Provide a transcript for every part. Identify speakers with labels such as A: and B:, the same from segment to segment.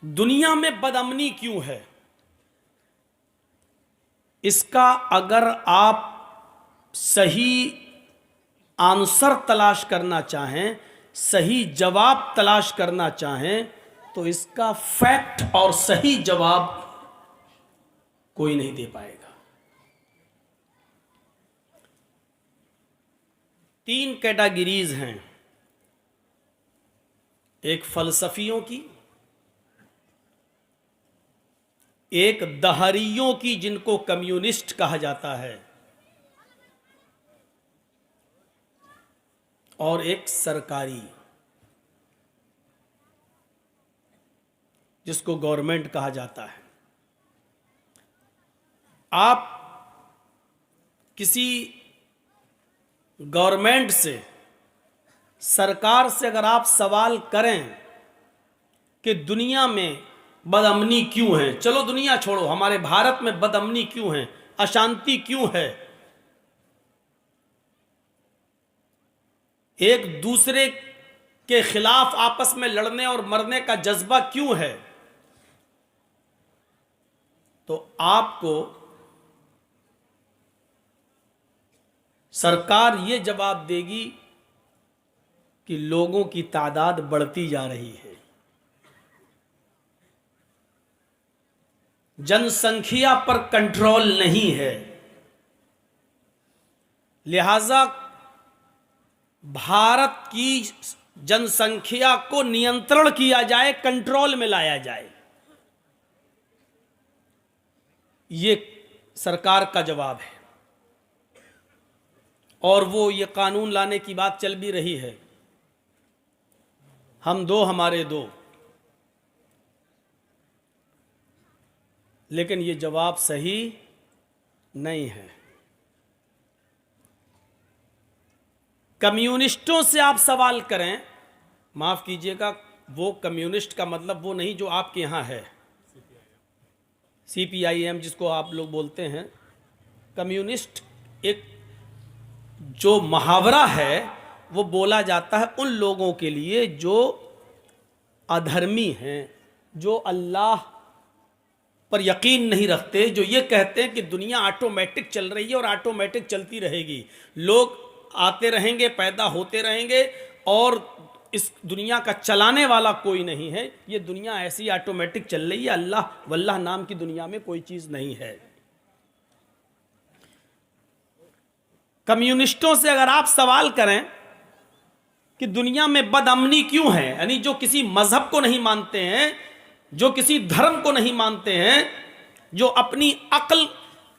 A: दुनिया में बदअमनी क्यों है? इसका अगर आप सही आंसर तलाश करना चाहें, सही जवाब तलाश करना चाहें, तो इसका फैक्ट और सही जवाब कोई नहीं दे पाएगा। 3 कैटेगरीज हैं, एक फलसफियों की, एक दहरियों की जिनको कम्युनिस्ट कहा जाता है, और एक सरकारी जिसको गवर्नमेंट कहा जाता है। आप किसी गवर्नमेंट से, सरकार से अगर आप सवाल करें कि दुनिया में बदअमनी क्यों है, चलो दुनिया छोड़ो, हमारे भारत में बदअमनी क्यों है, अशांति क्यों है, एक दूसरे के खिलाफ आपस में लड़ने और मरने का जज्बा क्यों है, तो आपको सरकार ये जवाब देगी कि लोगों की तादाद बढ़ती जा रही है, जनसंख्या पर कंट्रोल नहीं है, लिहाजा भारत की जनसंख्या को नियंत्रण किया जाए, कंट्रोल में लाया जाए। ये सरकार का जवाब है, और वो ये कानून लाने की बात चल भी रही है, हम दो हमारे दो, लेकिन ये जवाब सही नहीं है। कम्युनिस्टों से आप सवाल करें, माफ कीजिएगा, वो कम्युनिस्ट का मतलब वो नहीं जो आपके यहाँ है, CPIM जिसको आप लोग बोलते हैं। कम्युनिस्ट एक जो मुहावरा है वो बोला जाता है उन लोगों के लिए जो अधर्मी हैं, जो अल्लाह पर यकीन नहीं रखते, जो ये कहते हैं कि दुनिया ऑटोमेटिक चल रही है और ऑटोमेटिक चलती रहेगी, लोग आते रहेंगे, पैदा होते रहेंगे, और इस दुनिया का चलाने वाला कोई नहीं है, ये दुनिया ऐसी ऑटोमेटिक चल रही है, अल्लाह वल्लाह नाम की दुनिया में कोई चीज नहीं है। कम्युनिस्टों से अगर आप सवाल करें कि दुनिया में बदअमनी क्यों है, यानी जो किसी मजहब को नहीं मानते हैं, जो किसी धर्म को नहीं मानते हैं, जो अपनी अक्ल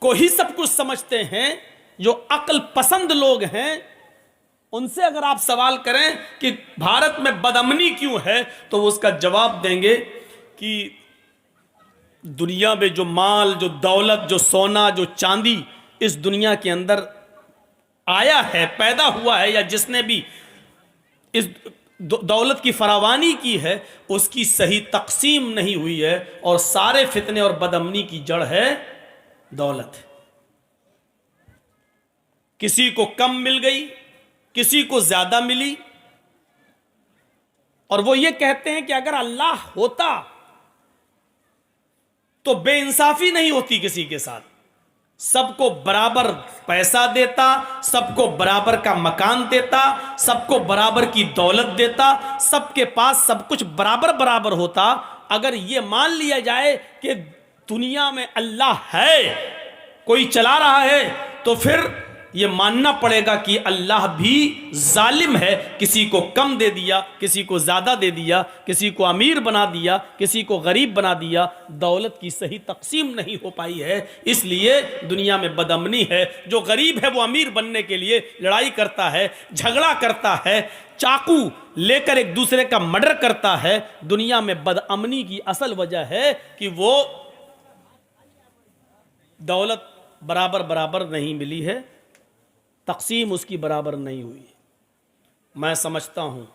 A: को ही सब कुछ समझते हैं, जो अक्ल पसंद लोग हैं, उनसे अगर आप सवाल करें कि भारत में बदअमनी क्यों है, तो वो उसका जवाब देंगे कि दुनिया में जो माल, जो दौलत, जो सोना, जो चांदी इस दुनिया के अंदर आया है, पैदा हुआ है, या जिसने भी इस दौलत की फरावानी की है, उसकी सही तकसीम नहीं हुई है, और सारे फितने और बदअमनी की जड़ है दौलत। किसी को कम मिल गई, किसी को ज्यादा मिली, और वो ये कहते हैं कि अगर अल्लाह होता तो बेइंसाफी नहीं होती किसी के साथ, सबको बराबर पैसा देता, सबको बराबर का मकान देता, सबको बराबर की दौलत देता, सबके पास सब कुछ बराबर बराबर होता। अगर ये मान लिया जाए कि दुनिया में अल्लाह है, कोई चला रहा है, तो फिर ये मानना पड़ेगा कि अल्लाह भी जालिम है, किसी को कम दे दिया, किसी को ज्यादा दे दिया, किसी को अमीर बना दिया, किसी को गरीब बना दिया, दौलत की सही तकसीम नहीं हो पाई है, इसलिए दुनिया में बदअमनी है। जो गरीब है वो अमीर बनने के लिए लड़ाई करता है, झगड़ा करता है, चाकू लेकर एक दूसरे का मर्डर करता है। दुनिया में बदअमनी की असल वजह है कि वो दौलत बराबर बराबर नहीं मिली है, तकसीम उसकी बराबर नहीं हुई। मैं समझता हूं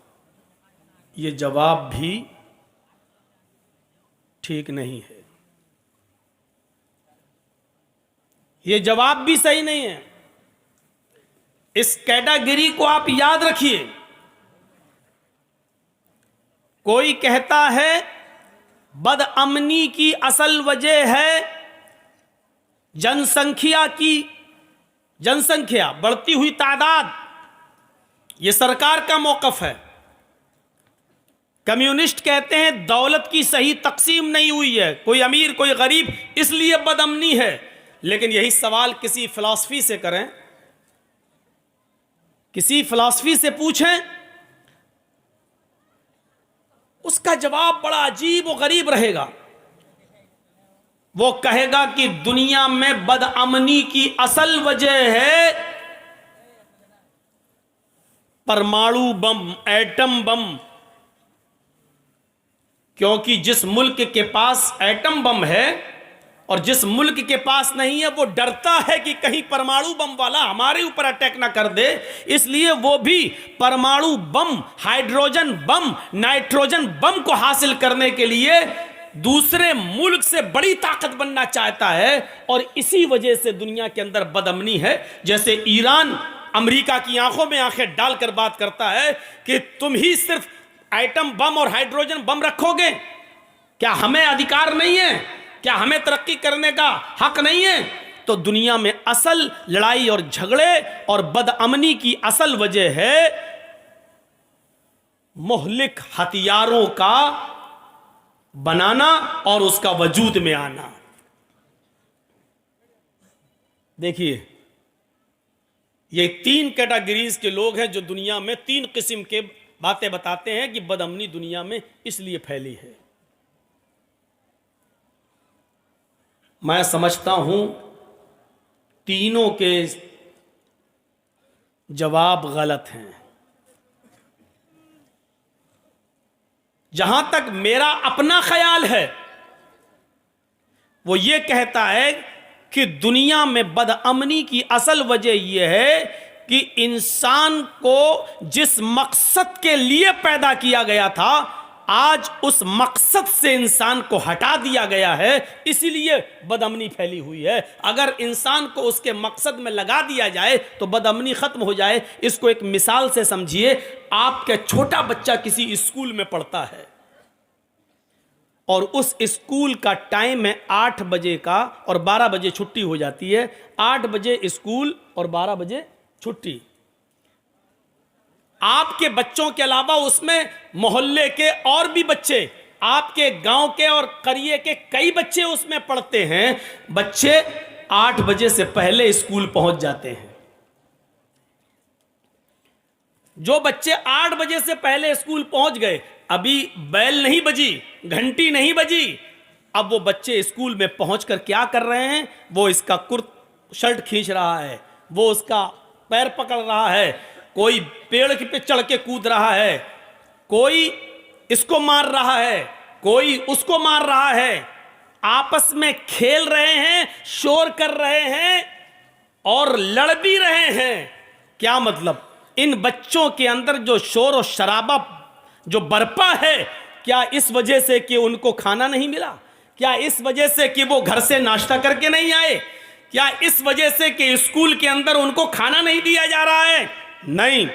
A: ये जवाब भी ठीक नहीं है, ये जवाब भी सही नहीं है। इस कैटेगरी को आप याद रखिए। कोई कहता है बदअमनी की असल वजह है जनसंख्या बढ़ती हुई तादाद। यह सरकार का मौकफ है। कम्युनिस्ट कहते हैं दौलत की सही तकसीम नहीं हुई है, कोई अमीर कोई गरीब, इसलिए बदअमनी है। लेकिन यही सवाल किसी फिलॉसफी से करें, किसी फिलॉसफी से पूछें, उसका जवाब बड़ा अजीब और गरीब रहेगा। वो कहेगा कि दुनिया में बदअमनी की असल वजह है परमाणु बम, एटम बम। क्योंकि जिस मुल्क के पास एटम बम है और जिस मुल्क के पास नहीं है, वो डरता है कि कहीं परमाणु बम वाला हमारे ऊपर अटैक ना कर दे, इसलिए वो भी परमाणु बम, हाइड्रोजन बम, नाइट्रोजन बम को हासिल करने के लिए दूसरे मुल्क से बड़ी ताकत बनना चाहता है। और इसी वजह से दुनिया के अंदर बदअमनी है। जैसे ईरान अमेरिका की आंखों में आंखें डालकर बात करता है कि तुम ही सिर्फ एटम बम और हाइड्रोजन बम रखोगे, क्या हमें अधिकार नहीं है, क्या हमें तरक्की करने का हक नहीं है? तो दुनिया में असल लड़ाई और झगड़े और बदअमनी की असल वजह है मुहलिक हथियारों का बनाना और उसका वजूद में आना। देखिए, ये 3 कैटेगरीज के लोग हैं जो दुनिया में 3 किस्म के बातें बताते हैं कि बदअमनी दुनिया में इसलिए फैली है। मैं समझता हूं तीनों के जवाब गलत हैं। जहां तक मेरा अपना ख्याल है, वो ये कहता है कि दुनिया में बदअमनी की असल वजह यह है कि इंसान को जिस मकसद के लिए पैदा किया गया था, आज उस मकसद से इंसान को हटा दिया गया है, इसीलिए बदअमनी फैली हुई है। अगर इंसान को उसके मकसद में लगा दिया जाए तो बदअमनी खत्म हो जाए। इसको एक मिसाल से समझिए। आपका छोटा बच्चा किसी स्कूल में पढ़ता है और उस स्कूल का टाइम है 8 बजे का और 12 बजे छुट्टी हो जाती है। 8 बजे स्कूल और 12 बजे छुट्टी। आपके बच्चों के अलावा उसमें मोहल्ले के और भी बच्चे, आपके गांव के और करिए के कई बच्चे उसमें पढ़ते हैं। बच्चे 8 बजे से पहले स्कूल पहुंच जाते हैं। जो बच्चे 8 बजे से पहले स्कूल पहुंच गए, अभी बैल नहीं बजी, घंटी नहीं बजी, अब वो बच्चे स्कूल में पहुंचकर क्या कर रहे हैं? वो इसका शर्ट खींच रहा है, वो उसका पैर पकड़ रहा है, कोई पेड़ पे चढ़ के कूद रहा है, कोई इसको मार रहा है, कोई उसको मार रहा है, आपस में खेल रहे हैं, शोर कर रहे हैं और लड़ भी रहे हैं। क्या मतलब? इन बच्चों के अंदर जो शोर और शराबा जो बरपा है, क्या इस वजह से कि उनको खाना नहीं मिला? क्या इस वजह से कि वो घर से नाश्ता करके नहीं आए? क्या इस वजह से कि स्कूल के अंदर उनको खाना नहीं दिया जा रहा है? नहीं।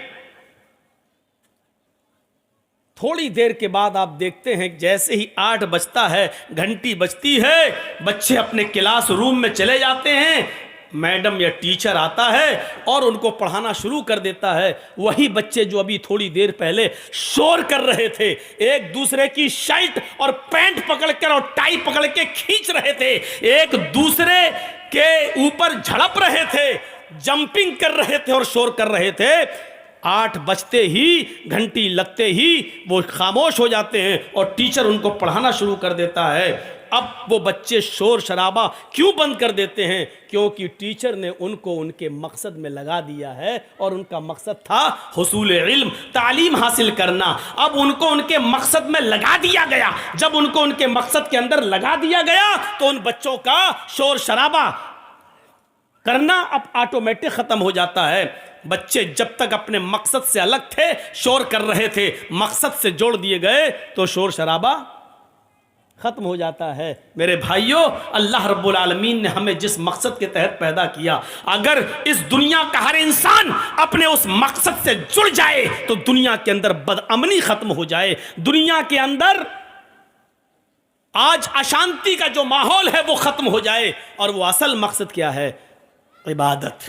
A: थोड़ी देर के बाद आप देखते हैं जैसे ही 8 बजता है, घंटी बजती है, बच्चे अपने क्लास रूम में चले जाते हैं, मैडम या टीचर आता है और उनको पढ़ाना शुरू कर देता है। वही बच्चे जो अभी थोड़ी देर पहले शोर कर रहे थे, एक दूसरे की शर्ट और पैंट पकड़कर और टाई पकड़ के खींच रहे थे, एक दूसरे के ऊपर झड़प रहे थे, जंपिंग कर रहे थे और शोर कर रहे थे, 8 बजते ही, घंटी लगते ही वो खामोश हो जाते हैं और टीचर उनको पढ़ाना शुरू कर देता है। अब वो बच्चे शोर शराबा क्यों बंद कर देते हैं? क्योंकि टीचर ने उनको उनके मकसद में लगा दिया है और उनका मकसद था हुसूल इल्म, तालीम हासिल करना। अब उनको उनके मकसद में लगा दिया गया। जब उनको उनके मकसद के अंदर लगा दिया गया तो उन बच्चों का शोर शराबा करना अब ऑटोमेटिक खत्म हो जाता है। बच्चे जब तक अपने मकसद से अलग थे, शोर कर रहे थे, मकसद से जोड़ दिए गए तो शोर शराबा खत्म हो जाता है। मेरे भाइयों, अल्लाह रब्बुल आलमीन ने हमें जिस मकसद के तहत पैदा किया, अगर इस दुनिया का हर इंसान अपने उस मकसद से जुड़ जाए तो दुनिया के अंदर बदअमनी खत्म हो जाए, दुनिया के अंदर आज अशांति का जो माहौल है वो खत्म हो जाए। और वो असल मकसद क्या है? इबादत।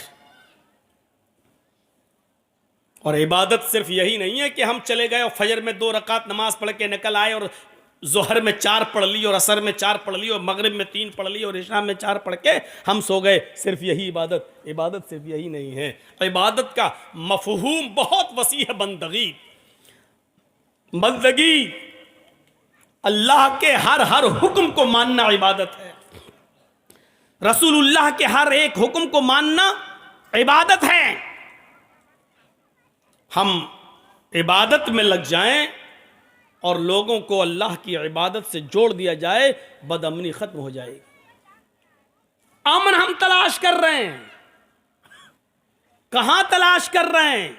A: और इबादत सिर्फ यही नहीं है कि हम चले गए और फजर में 2 रकात नमाज पढ़ के निकल आए और जोहर में 4 पढ़ ली और असर में 4 पढ़ ली और मगरिब में 3 पढ़ ली और इशा में 4 पढ़ के हम सो गए। सिर्फ यही इबादत? इबादत सिर्फ यही नहीं है। इबादत का मफहूम बहुत वसी है। बंदगी अल्लाह के हर हुक्म को मानना इबादत है। रसूलुल्लाह के हर एक हुक्म को मानना इबादत है। हम इबादत में लग जाएं और लोगों को अल्लाह की इबादत से जोड़ दिया जाए, बदअमनी खत्म हो जाएगी। अमन हम तलाश कर रहे हैं, कहां तलाश कर रहे हैं?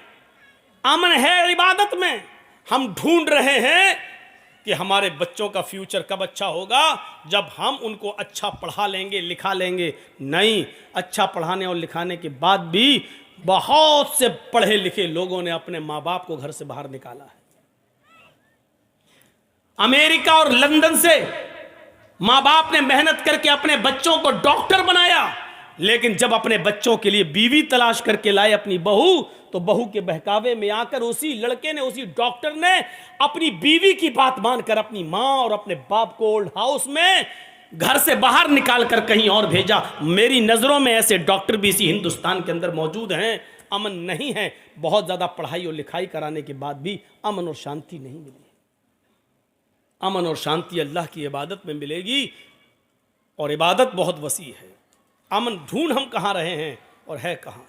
A: अमन है इबादत में। हम ढूंढ रहे हैं कि हमारे बच्चों का फ्यूचर कब अच्छा होगा, जब हम उनको अच्छा पढ़ा लेंगे, लिखा लेंगे। नहीं, अच्छा पढ़ाने और लिखाने के बाद भी बहुत से पढ़े लिखे लोगों ने अपने मां बाप को घर से बाहर निकाला है। अमेरिका और लंदन से मां बाप ने मेहनत करके अपने बच्चों को डॉक्टर बनाया, लेकिन जब अपने बच्चों के लिए बीवी तलाश करके लाए अपनी बहू, तो बहू के बहकावे में आकर उसी लड़के ने, उसी डॉक्टर ने अपनी बीवी की बात मानकर अपनी मां और अपने बाप को ओल्ड हाउस में घर से बाहर निकाल कर कहीं और भेजा। मेरी नजरों में ऐसे डॉक्टर भी इसी हिंदुस्तान के अंदर मौजूद हैं। अमन नहीं है। बहुत ज्यादा पढ़ाई और लिखाई कराने के बाद भी अमन और शांति नहीं मिली। अमन और शांति अल्लाह की इबादत में मिलेगी, और इबादत बहुत वसी है। अमन ढूंढ हम कहां रहे हैं और है कहां?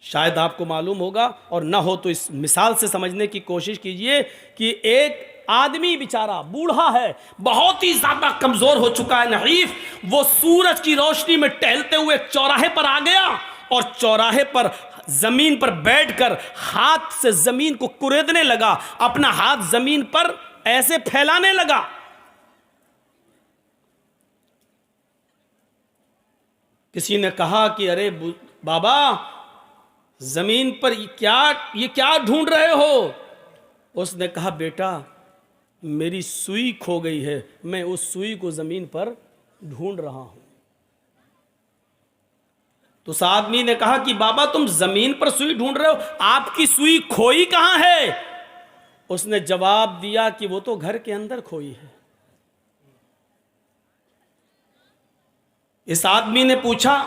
A: शायद आपको मालूम होगा, और ना हो तो इस मिसाल से समझने की कोशिश कीजिए कि एक आदमी बेचारा बूढ़ा है, बहुत ही ज्यादा कमजोर हो चुका है, नहीफ। वो सूरज की रोशनी में टहलते हुए चौराहे पर आ गया और चौराहे पर जमीन पर बैठकर हाथ से जमीन को कुरेदने लगा, अपना हाथ जमीन पर ऐसे फैलाने लगा। किसी ने कहा कि अरे बाबा, जमीन पर ये क्या ढूंढ रहे हो? उसने कहा, बेटा मेरी सुई खो गई है, मैं उस सुई को जमीन पर ढूंढ रहा हूं। तो उस आदमी ने कहा कि बाबा तुम जमीन पर सुई ढूंढ रहे हो, आपकी सुई खोई कहां है? उसने जवाब दिया कि वो तो घर के अंदर खोई है। इस आदमी ने पूछा,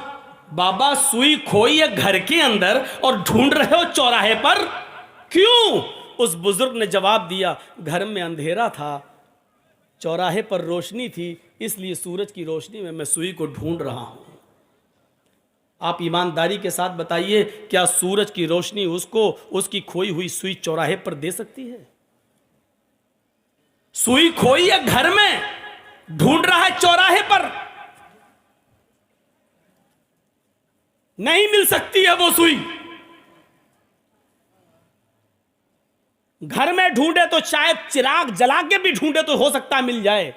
A: बाबा सुई खोई है घर के अंदर और ढूंढ रहे हो चौराहे पर, क्यों? उस बुजुर्ग ने जवाब दिया, घर में अंधेरा था, चौराहे पर रोशनी थी, इसलिए सूरज की रोशनी में मैं सुई को ढूंढ रहा हूं। आप ईमानदारी के साथ बताइए, क्या सूरज की रोशनी उसको उसकी खोई हुई सुई चौराहे पर दे सकती है? सुई खोई है घर में, ढूंढ रहा है चौराहे पर, नहीं मिल सकती है वो सुई। घर में ढूंढे तो शायद चिराग जला के भी ढूंढे तो हो सकता है मिल जाए,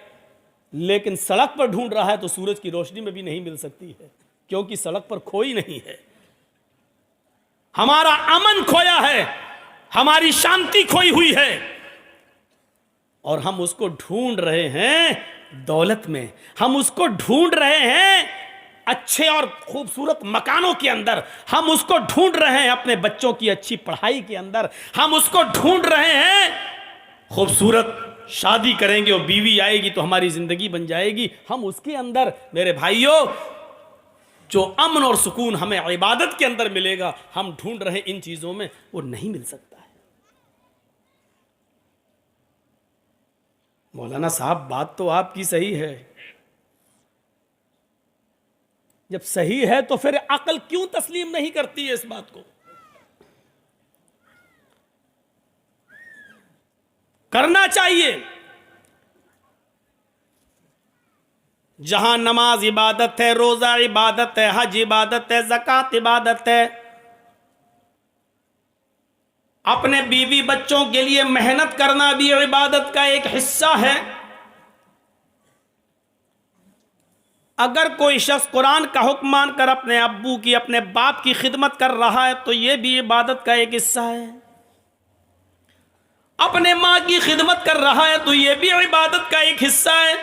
A: लेकिन सड़क पर ढूंढ रहा है तो सूरज की रोशनी में भी नहीं मिल सकती है, क्योंकि सड़क पर खोई नहीं है। हमारा अमन खोया है, हमारी शांति खोई हुई है, और हम उसको ढूंढ रहे हैं दौलत में, हम उसको ढूंढ रहे हैं अच्छे और खूबसूरत मकानों के अंदर, हम उसको ढूंढ रहे हैं अपने बच्चों की अच्छी पढ़ाई के अंदर, हम उसको ढूंढ रहे हैं खूबसूरत शादी करेंगे और बीवी आएगी तो हमारी जिंदगी बन जाएगी, हम उसके अंदर। मेरे भाइयों, जो अमन और सुकून हमें इबादत के अंदर मिलेगा, हम ढूंढ रहे इन चीजों में, वो नहीं मिल सकता है। मौलाना साहब, बात तो आपकी सही है। जब सही है तो फिर अकल क्यों तस्लीम नहीं करती है इस बात को? करना चाहिए। जहां नमाज इबादत है, रोजा इबादत है, हज इबादत है, ज़कात इबादत है, अपने बीवी बच्चों के लिए मेहनत करना भी इबादत का एक हिस्सा है। अगर कोई शख्स कुरान का हुक्म मानकर अपने अब्बू की, अपने बाप की खिदमत कर रहा है तो यह भी इबादत का एक हिस्सा है। अपने मां की खिदमत कर रहा है तो यह भी इबादत का एक हिस्सा है।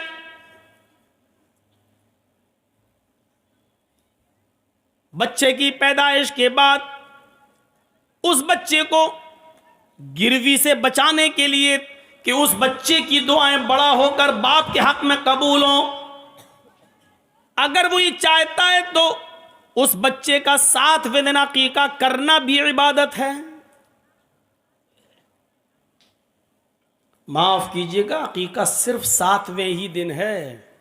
A: बच्चे की पैदाइश के बाद उस बच्चे को गिरवी से बचाने के लिए कि उस बच्चे की दुआएं बड़ा होकर बाप के हक में कबूल हो, अगर वो ये चाहता है तो उस बच्चे का 7वें दिन अकीका करना भी इबादत है। माफ कीजिएगा, अकीका सिर्फ 7वें ही दिन है,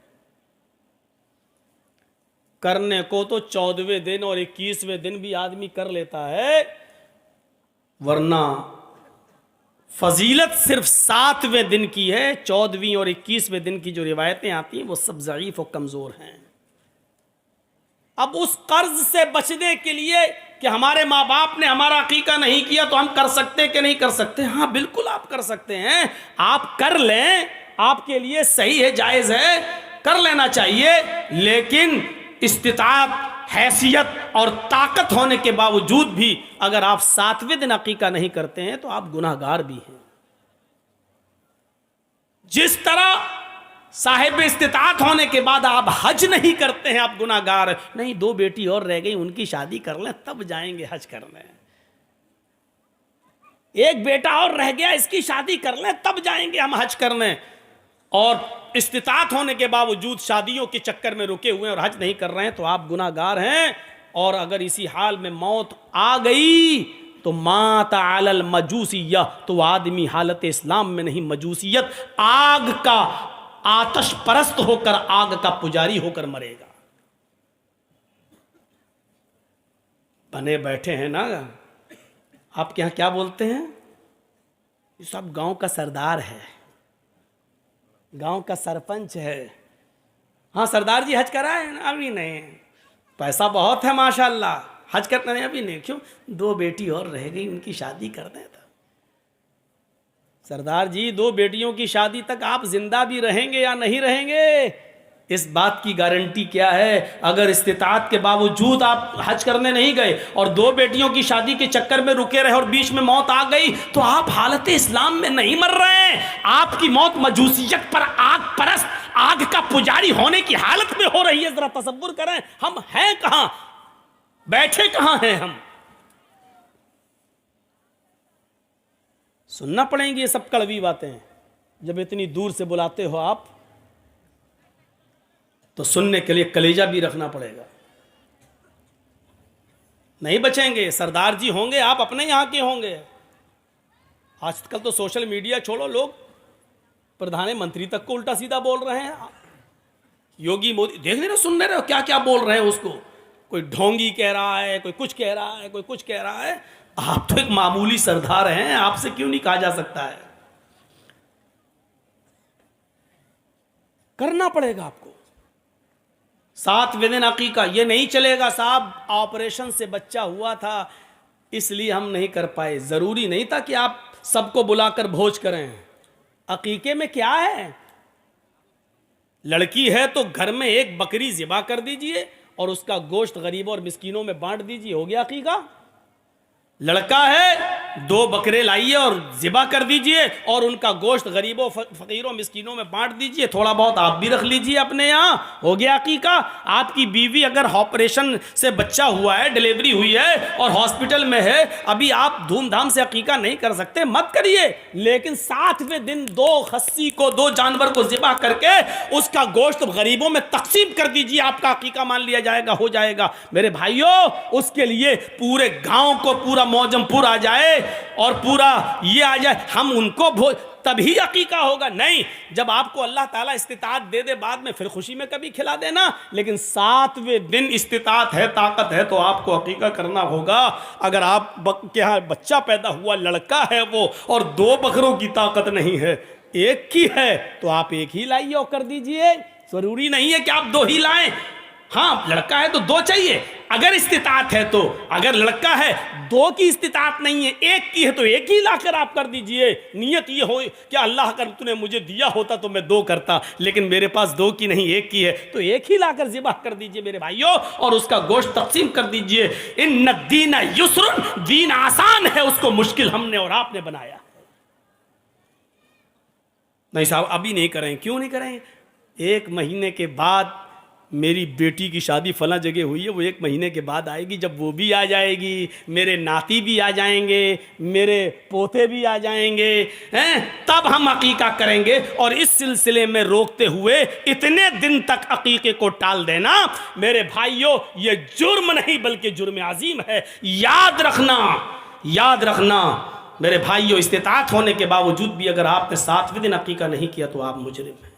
A: करने को तो 14वें दिन और 21वें दिन भी आदमी कर लेता है, वरना फजीलत सिर्फ 7वें दिन की है। 14वीं और 21वें दिन की जो रिवायतें आती हैं वो सब ज़ईफ और कमज़ोर हैं। अब उस कर्ज से बचने के लिए कि हमारे माँ बाप ने हमारा अकीका नहीं किया तो हम कर सकते कि नहीं कर सकते, हाँ बिल्कुल आप कर सकते हैं, आप कर लें, आपके लिए सही है, जायज़ है, कर लेना चाहिए। लेकिन इस्तिताअत, हैसियत और ताकत होने के बावजूद भी अगर आप 7वें दिन अकीका नहीं करते हैं तो आप गुनाहगार भी हैं। जिस तरह साहिब इस्तिताअत होने के बाद आप हज नहीं करते हैं, आप गुनाहगार नहीं। 2 बेटी और रह गई, उनकी शादी कर लें तब जाएंगे हज करने। 1 बेटा और रह गया, इसकी शादी कर लें तब जाएंगे हम हज करने। और इस्तिताअत होने के बावजूद शादियों के चक्कर में रुके हुए हैं और हज नहीं कर रहे हैं तो आप गुनाहगार हैं। और अगर इसी हाल में मौत आ गई तो मात अलल मजूसिय्या, तो आदमी हालत इस्लाम में नहीं, मजूसियत, आग का आतश परस्त होकर, आग का पुजारी होकर मरेगा। बने बैठे हैं ना, आपके यहां क्या बोलते हैं, ये सब गांव का सरदार है, गांव का सरपंच है। हाँ सरदार जी हज कराए ना? अभी नहीं, पैसा बहुत है माशाल्लाह, हज करना नहीं, अभी नहीं। क्यों? 2 बेटी और रह गई, उनकी शादी कर दें। सरदार जी 2 बेटियों की शादी तक आप जिंदा भी रहेंगे या नहीं रहेंगे, इस बात की गारंटी क्या है? अगर इस्तिताअत के बावजूद आप हज करने नहीं गए और 2 बेटियों की शादी के चक्कर में रुके रहे और बीच में मौत आ गई तो आप हालत इस्लाम में नहीं मर रहे हैं, आपकी मौत मजूसियत पर, आग परस्त, आग का पुजारी होने की हालत में हो रही है। जरा तसव्वुर करें, हम हैं कहां, बैठे कहां हैं हम? सुनना पड़ेंगी ये सब कड़वी बातें। जब इतनी दूर से बुलाते हो आप तो सुनने के लिए कलेजा भी रखना पड़ेगा। नहीं बचेंगे। सरदार जी होंगे, आप अपने यहाँ के होंगे। आजकल तो सोशल मीडिया छोड़ो, लोग प्रधानमंत्री तक को उल्टा सीधा बोल रहे हैं। योगी मोदी देख नहीं रहे, सुन रहे हो क्या क्या बोल रहे हैं उसको? कोई ढोंगी कह रहा है, कोई कुछ कह रहा है, कोई कुछ कह रहा है। आप तो एक मामूली सरदार हैं, आपसे क्यों नहीं कहा जा सकता है? करना पड़ेगा आपको। 7वें दिन अकीका, ये नहीं चलेगा साहब ऑपरेशन से बच्चा हुआ था इसलिए हम नहीं कर पाए। जरूरी नहीं था कि आप सबको बुलाकर भोज करें। अकीके में क्या है? लड़की है तो घर में 1 बकरी ज़िबा कर दीजिए और उसका गोश्त गरीबों और मिस्कीनों में बांट दीजिए, हो गया अकीका। लड़का है 2 बकरे लाइए और ज़िबा कर दीजिए और उनका गोश्त गरीबों, फकीरों, मिस्कीनों में बांट दीजिए, थोड़ा बहुत आप भी रख लीजिए अपने यहाँ, हो गया अकीका। आपकी बीवी अगर ऑपरेशन से बच्चा हुआ है, डिलीवरी हुई है और हॉस्पिटल में है, अभी आप धूमधाम से अकीका नहीं कर सकते, मत करिए। लेकिन 7वें दिन 2 खस्सी को, 2 जानवर को ज़िबा करके उसका गोश्त गरीबों में तकसीम कर दीजिए, आपका अकीका मान लिया जाएगा, हो जाएगा। मेरे भाइयों, उसके लिए पूरे गांव को पूरा मौजमपुर आ जाए और पूरा ये आ जाए, हम उनको भोज, तभी अकीका होगा। नहीं, जब आपको अल्लाह ताला इस्तिताअत दे दे बाद में, फिर खुशी में कभी खिला देना। लेकिन 7वें दिन इस्तिताअत है, ताकत है तो आपको अकीका करना होगा। अगर आप के यहाँ बच्चा पैदा हुआ, लड़का है वो, और 2 बकरों की ताकत नहीं है, 1 की है, तो आप 1 ही लाइए और कर दीजिए। जरूरी नहीं है कि आप 2 ही लाएं। हाँ, लड़का है तो 2 चाहिए अगर इस्तिताअत है तो। अगर लड़का है 2 की इस्तिताअत नहीं है, 1 की है तो 1 ही लाकर आप कर दीजिए। नियत ये हो कि अल्लाह अगर तूने मुझे दिया होता तो मैं 2 करता, लेकिन मेरे पास 2 की नहीं 1 की है, तो 1 ही लाकर ज़िबा कर दीजिए मेरे भाइयों, और उसका गोश्त तकसीम कर दीजिए। इन्नद दीन युस्रुन, दीन आसान है, उसको मुश्किल हमने और आपने बनाया। नहीं साहब अभी नहीं करें, क्यों नहीं करें? 1 महीने के बाद मेरी बेटी की शादी फला जगह हुई है, वो 1 महीने के बाद आएगी। जब वो भी आ जाएगी, मेरे नाती भी आ जाएंगे, मेरे पोते भी आ जाएंगे, हैं, तब हम अकीका करेंगे। और इस सिलसिले में रोकते हुए इतने दिन तक अकीके को टाल देना मेरे भाइयों, ये जुर्म नहीं बल्कि जुर्म अजीम है। याद रखना, याद रखना मेरे भाइयों, इस्तिताअत होने के बावजूद भी अगर आपने 7वें दिन अकीका नहीं किया तो आप मुजरिम हैं।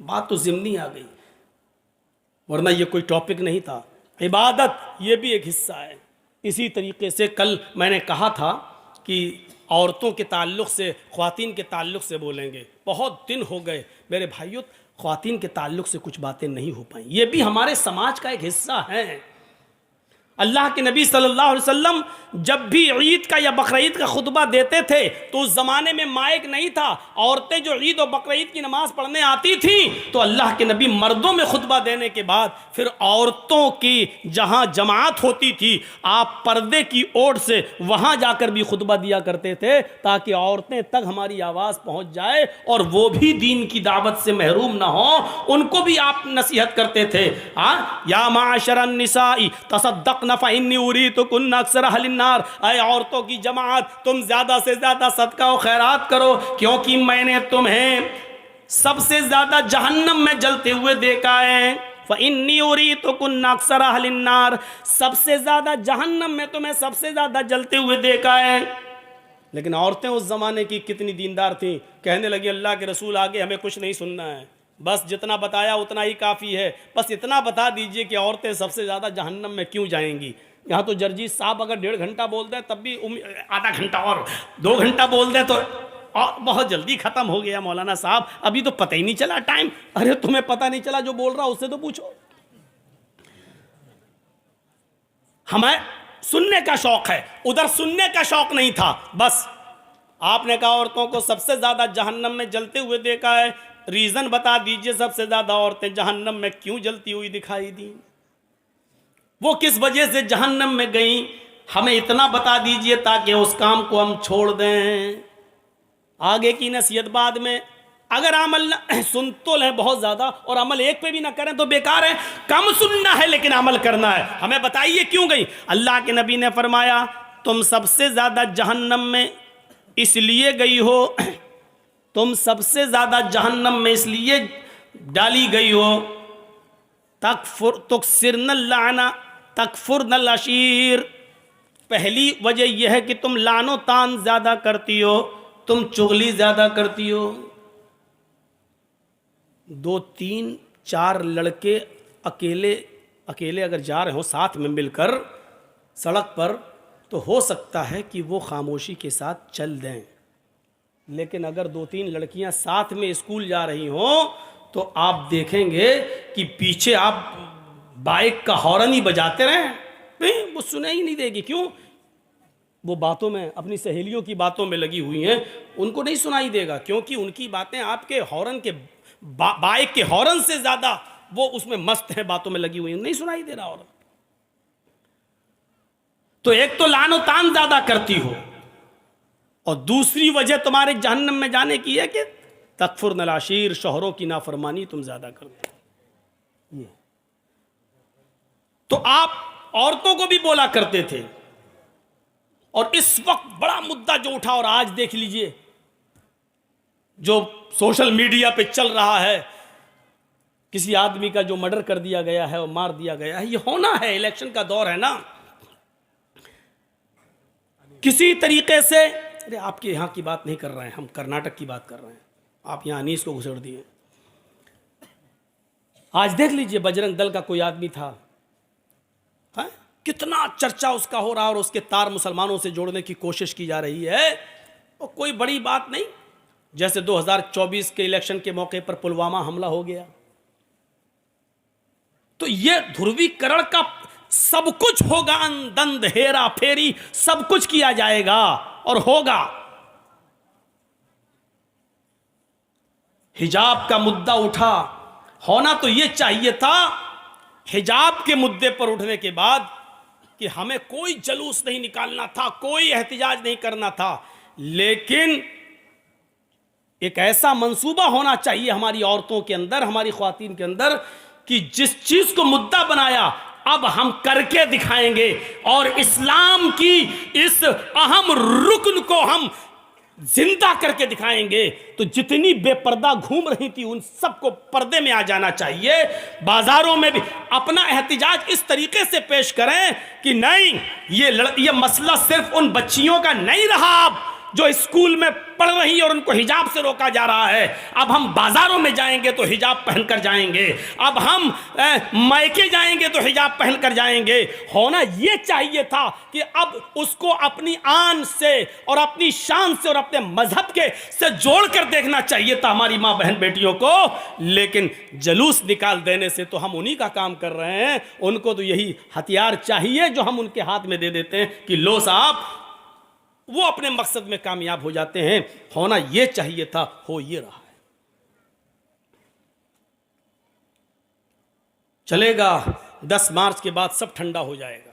A: बात तो ज़िम्नी आ गई, वरना ये कोई टॉपिक नहीं था। इबादत ये भी एक हिस्सा है। इसी तरीके से कल मैंने कहा था कि औरतों के ताल्लुक़ से, ख़वातीन के ताल्लुक़ से बोलेंगे। बहुत दिन हो गए मेरे भाइयों, ख़वातीन के ताल्लुक़ से कुछ बातें नहीं हो पाई। ये भी हमारे समाज का एक हिस्सा है। अल्लाह के नबी सल्लल्लाहु अलैहि वसल्लम जब भी ईद का या बकरीद का खुतबा देते थे तो उस ज़माने में माइक नहीं था। औरतें जो ईद और बकरीद की नमाज़ पढ़ने आती थीं तो अल्लाह के नबी मर्दों में खुतबा देने के बाद फिर औरतों की जहाँ जमात होती थी, आप पर्दे की ओर से वहाँ जाकर भी खुतबा दिया करते थे ताकि औरतें तक हमारी आवाज़ पहुँच जाए और वो भी दीन की दावत से महरूम ना हो, उनको भी आप नसीहत करते थे। हाँ, या माशरन निसाई तसद्दक़ फ़इन्नी उरीतुकुन्ना अक्सर अहलिन्नार, ऐ औरतों की जमात तुम ज़्यादा से ज़्यादा सदका और खैरात करो क्योंकि मैंने तुम्हें सबसे ज़्यादा जहन्नम में जलते हुए देखा है। फ़इन्नी उरीतुकुन्ना अक्सर अहलिन्नार, सबसे ज़्यादा जहन्नम में तुम्हें सबसे ज़्यादा जलते हुए देखा है। लेकिन औरतें उस ज़माने की कितनी दीनदार थीं, कहने लगी अल्लाह के रसूल आगे हमें कुछ नहीं सुनना है, बस जितना बताया उतना ही काफ़ी है, बस इतना बता दीजिए कि औरतें सबसे ज़्यादा जहन्नम में क्यों जाएंगी। यहाँ तो जर्जीत साहब अगर 1.5 घंटा बोल दें तब भी आधा घंटा और 2 घंटा बोल दें तो बहुत जल्दी ख़त्म हो गया। मौलाना साहब अभी तो पता ही नहीं चला टाइम। अरे तुम्हें पता नहीं चला, जो बोल रहा उससे तो पूछो। हमें सुनने का शौक़ है, उधर सुनने का शौक़ नहीं था। बस आपने कहा औरतों को सबसे ज़्यादा जहन्नम में जलते हुए देखा है, रीज़न बता दीजिए सबसे ज़्यादा औरतें जहन्नम में क्यों जलती हुई दिखाई दी, वो किस वजह से जहन्नम में गई, हमें इतना बता दीजिए ताकि उस काम को हम छोड़ दें। आगे की नसीहत बाद में। अगर अमल सुन तो लें बहुत ज़्यादा और अमल एक पे भी ना करें तो बेकार है। कम सुनना है लेकिन अमल करना है। हमें बताइए क्यों गई। अल्लाह के नबी ने फरमाया तुम सबसे ज़्यादा जहन्नम में इसलिए गई हो, तुम सबसे ज़्यादा जहन्नम में इसलिए डाली गई हो, तकफुरनल अशीर, पहली वजह यह है कि तुम लानो तान ज़्यादा करती हो, तुम चुगली ज़्यादा करती हो। 2, 3, 4 लड़के अकेले अकेले अगर जा रहे हो साथ में मिलकर सड़क पर तो हो सकता है कि वो खामोशी के साथ चल दें, लेकिन अगर 2-3 लड़कियां साथ में स्कूल जा रही हों तो आप देखेंगे कि पीछे आप बाइक का हॉर्न ही बजाते रहें, नहीं वो सुनाई ही नहीं देगी। क्यों? वो बातों में, अपनी सहेलियों की बातों में लगी हुई हैं, उनको नहीं सुनाई देगा क्योंकि उनकी बातें आपके हॉर्न के बाइक के हॉर्न से ज़्यादा वो उसमें मस्त है, बातों में लगी हुई है, नहीं सुनाई दे रहा हॉर्न। तो एक तो लानो तान ज़्यादा करती हो और दूसरी वजह तुम्हारे जहन्नम में जाने की है कि तकफुरनल अशीर, शोहरों की नाफरमानी तुम ज़्यादा करते हो। ये तो आप औरतों को भी बोला करते थे। और इस वक्त बड़ा मुद्दा जो उठा, और आज देख लीजिए जो सोशल मीडिया पे चल रहा है, किसी आदमी का जो मर्डर कर दिया गया है और मार दिया गया है, ये होना है, इलेक्शन का दौर है ना। किसी तरीके से, अरे आपके यहाँ की बात नहीं कर रहे हैं, हम कर्नाटक की बात कर रहे हैं, आप यहाँ अनीस को घुसेड़ दिए। आज देख लीजिए बजरंग दल का कोई आदमी था, है? कितना चर्चा उसका हो रहा और उसके तार मुसलमानों से जोड़ने की कोशिश की जा रही है, और कोई बड़ी बात नहीं। जैसे 2024 के इलेक्शन के मौके पर पुलवामा हमला हो गया, तो ये ध्रुवीकरण का सब कुछ होगा, अंदंद हेरा फेरी सब कुछ किया जाएगा और होगा। हिजाब का मुद्दा उठा, होना तो ये चाहिए था। हिजाब के मुद्दे पर उठने के बाद कि हमें कोई जलूस नहीं निकालना था, कोई एहतिजाज नहीं करना था, लेकिन एक ऐसा मंसूबा होना चाहिए हमारी औरतों के अंदर, हमारी ख्वातीन के अंदर, कि जिस चीज को मुद्दा बनाया अब हम करके दिखाएंगे और इस्लाम की इस अहम रुकन को हम जिंदा करके दिखाएंगे। तो जितनी बेपर्दा घूम रही थी उन सबको पर्दे में आ जाना चाहिए। बाजारों में भी अपना एहतिजाज इस तरीके से पेश करें कि नहीं, ये मसला सिर्फ उन बच्चियों का नहीं रहा अब जो स्कूल में पढ़ रही और उनको हिजाब से रोका जा रहा है। अब हम बाजारों में जाएंगे तो हिजाब पहनकर जाएंगे, अब हम मायके जाएंगे तो हिजाब पहनकर जाएंगे। होना यह चाहिए था कि अब उसको अपनी आन से और अपनी शान से और अपने मजहब के से जोड़कर देखना चाहिए था हमारी मां बहन बेटियों को। लेकिन जलूस निकाल देने से तो हम उन्हीं का काम कर रहे हैं। उनको तो यही हथियार चाहिए जो हम उनके हाथ में दे देते हैं कि लो साहब, वो अपने मकसद में कामयाब हो जाते हैं। होना यह चाहिए था, हो ये रहा है। चलेगा, 10 मार्च के बाद सब ठंडा हो जाएगा,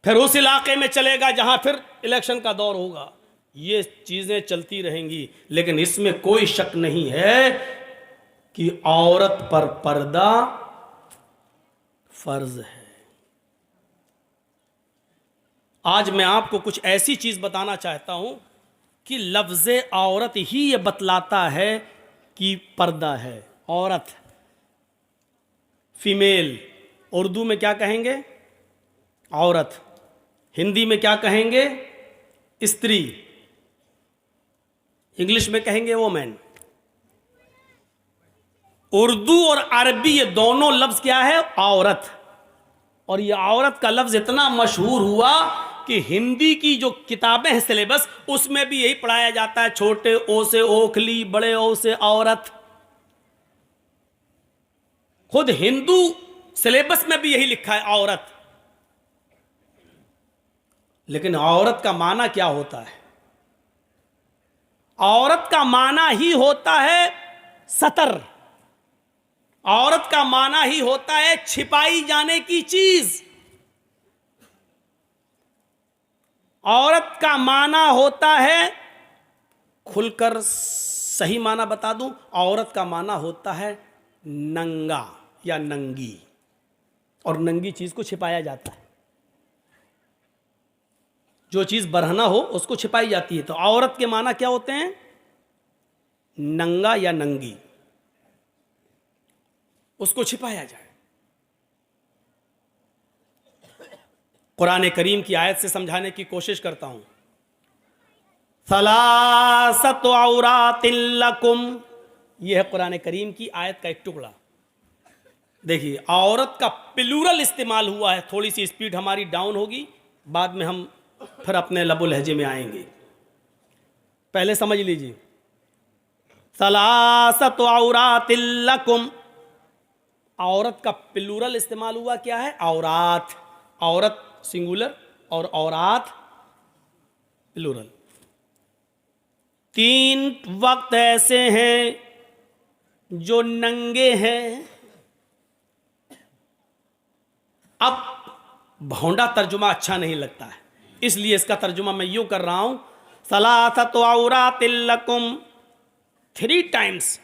A: फिर उस इलाके में चलेगा जहां फिर इलेक्शन का दौर होगा। ये चीजें चलती रहेंगी, लेकिन इसमें कोई शक नहीं है कि औरत पर पर्दा फर्ज है। आज मैं आपको कुछ ऐसी चीज बताना चाहता हूं कि लफ्ज़ औरत ही ये बतलाता है कि पर्दा है। औरत, फीमेल, उर्दू में क्या कहेंगे? औरत। हिंदी में क्या कहेंगे? स्त्री। इंग्लिश में कहेंगे वोमेन। उर्दू और अरबी ये दोनों लफ्ज क्या है? औरत। और ये औरत का लफ्ज इतना मशहूर हुआ कि हिंदी की जो किताबें हैं सिलेबस, उसमें भी यही पढ़ाया जाता है, छोटे ओ से ओखली, बड़े ओ से औरत। खुद हिंदू सिलेबस में भी यही लिखा है, औरत। लेकिन औरत का माना क्या होता है? औरत का माना ही होता है सतर। औरत का माना ही होता है छिपाई जाने की चीज। औरत का माना होता है, खुलकर सही माना बता दूं, औरत का माना होता है नंगा या नंगी, और नंगी चीज को छिपाया जाता है। जो चीज बरहना हो उसको छिपाई जाती है। तो औरत के माना क्या होते हैं? नंगा या नंगी, उसको छिपाया जाए। कुरान करीम की आयत से समझाने की कोशिश करता हूं। सलासतु औरातिन लकुम, यह है कुरान करीम की आयत का एक टुकड़ा। देखिए, औरत का प्लूरल इस्तेमाल हुआ है। थोड़ी सी स्पीड हमारी डाउन होगी, बाद में हम फिर अपने लबो लहजे में आएंगे। पहले समझ लीजिए, सलासतु औरातिन लकुम, औरत का प्लूरल इस्तेमाल हुआ क्या है? औरात। औरत सिंगुलर और औरात प्लूरल। 3 वक्त ऐसे हैं जो नंगे हैं। अब भौंडा तर्जुमा अच्छा नहीं लगता है, इसलिए इसका तर्जुमा मैं यूं कर रहा हूं, सलासतु औरातिन लकुम, 3 टाइम्स।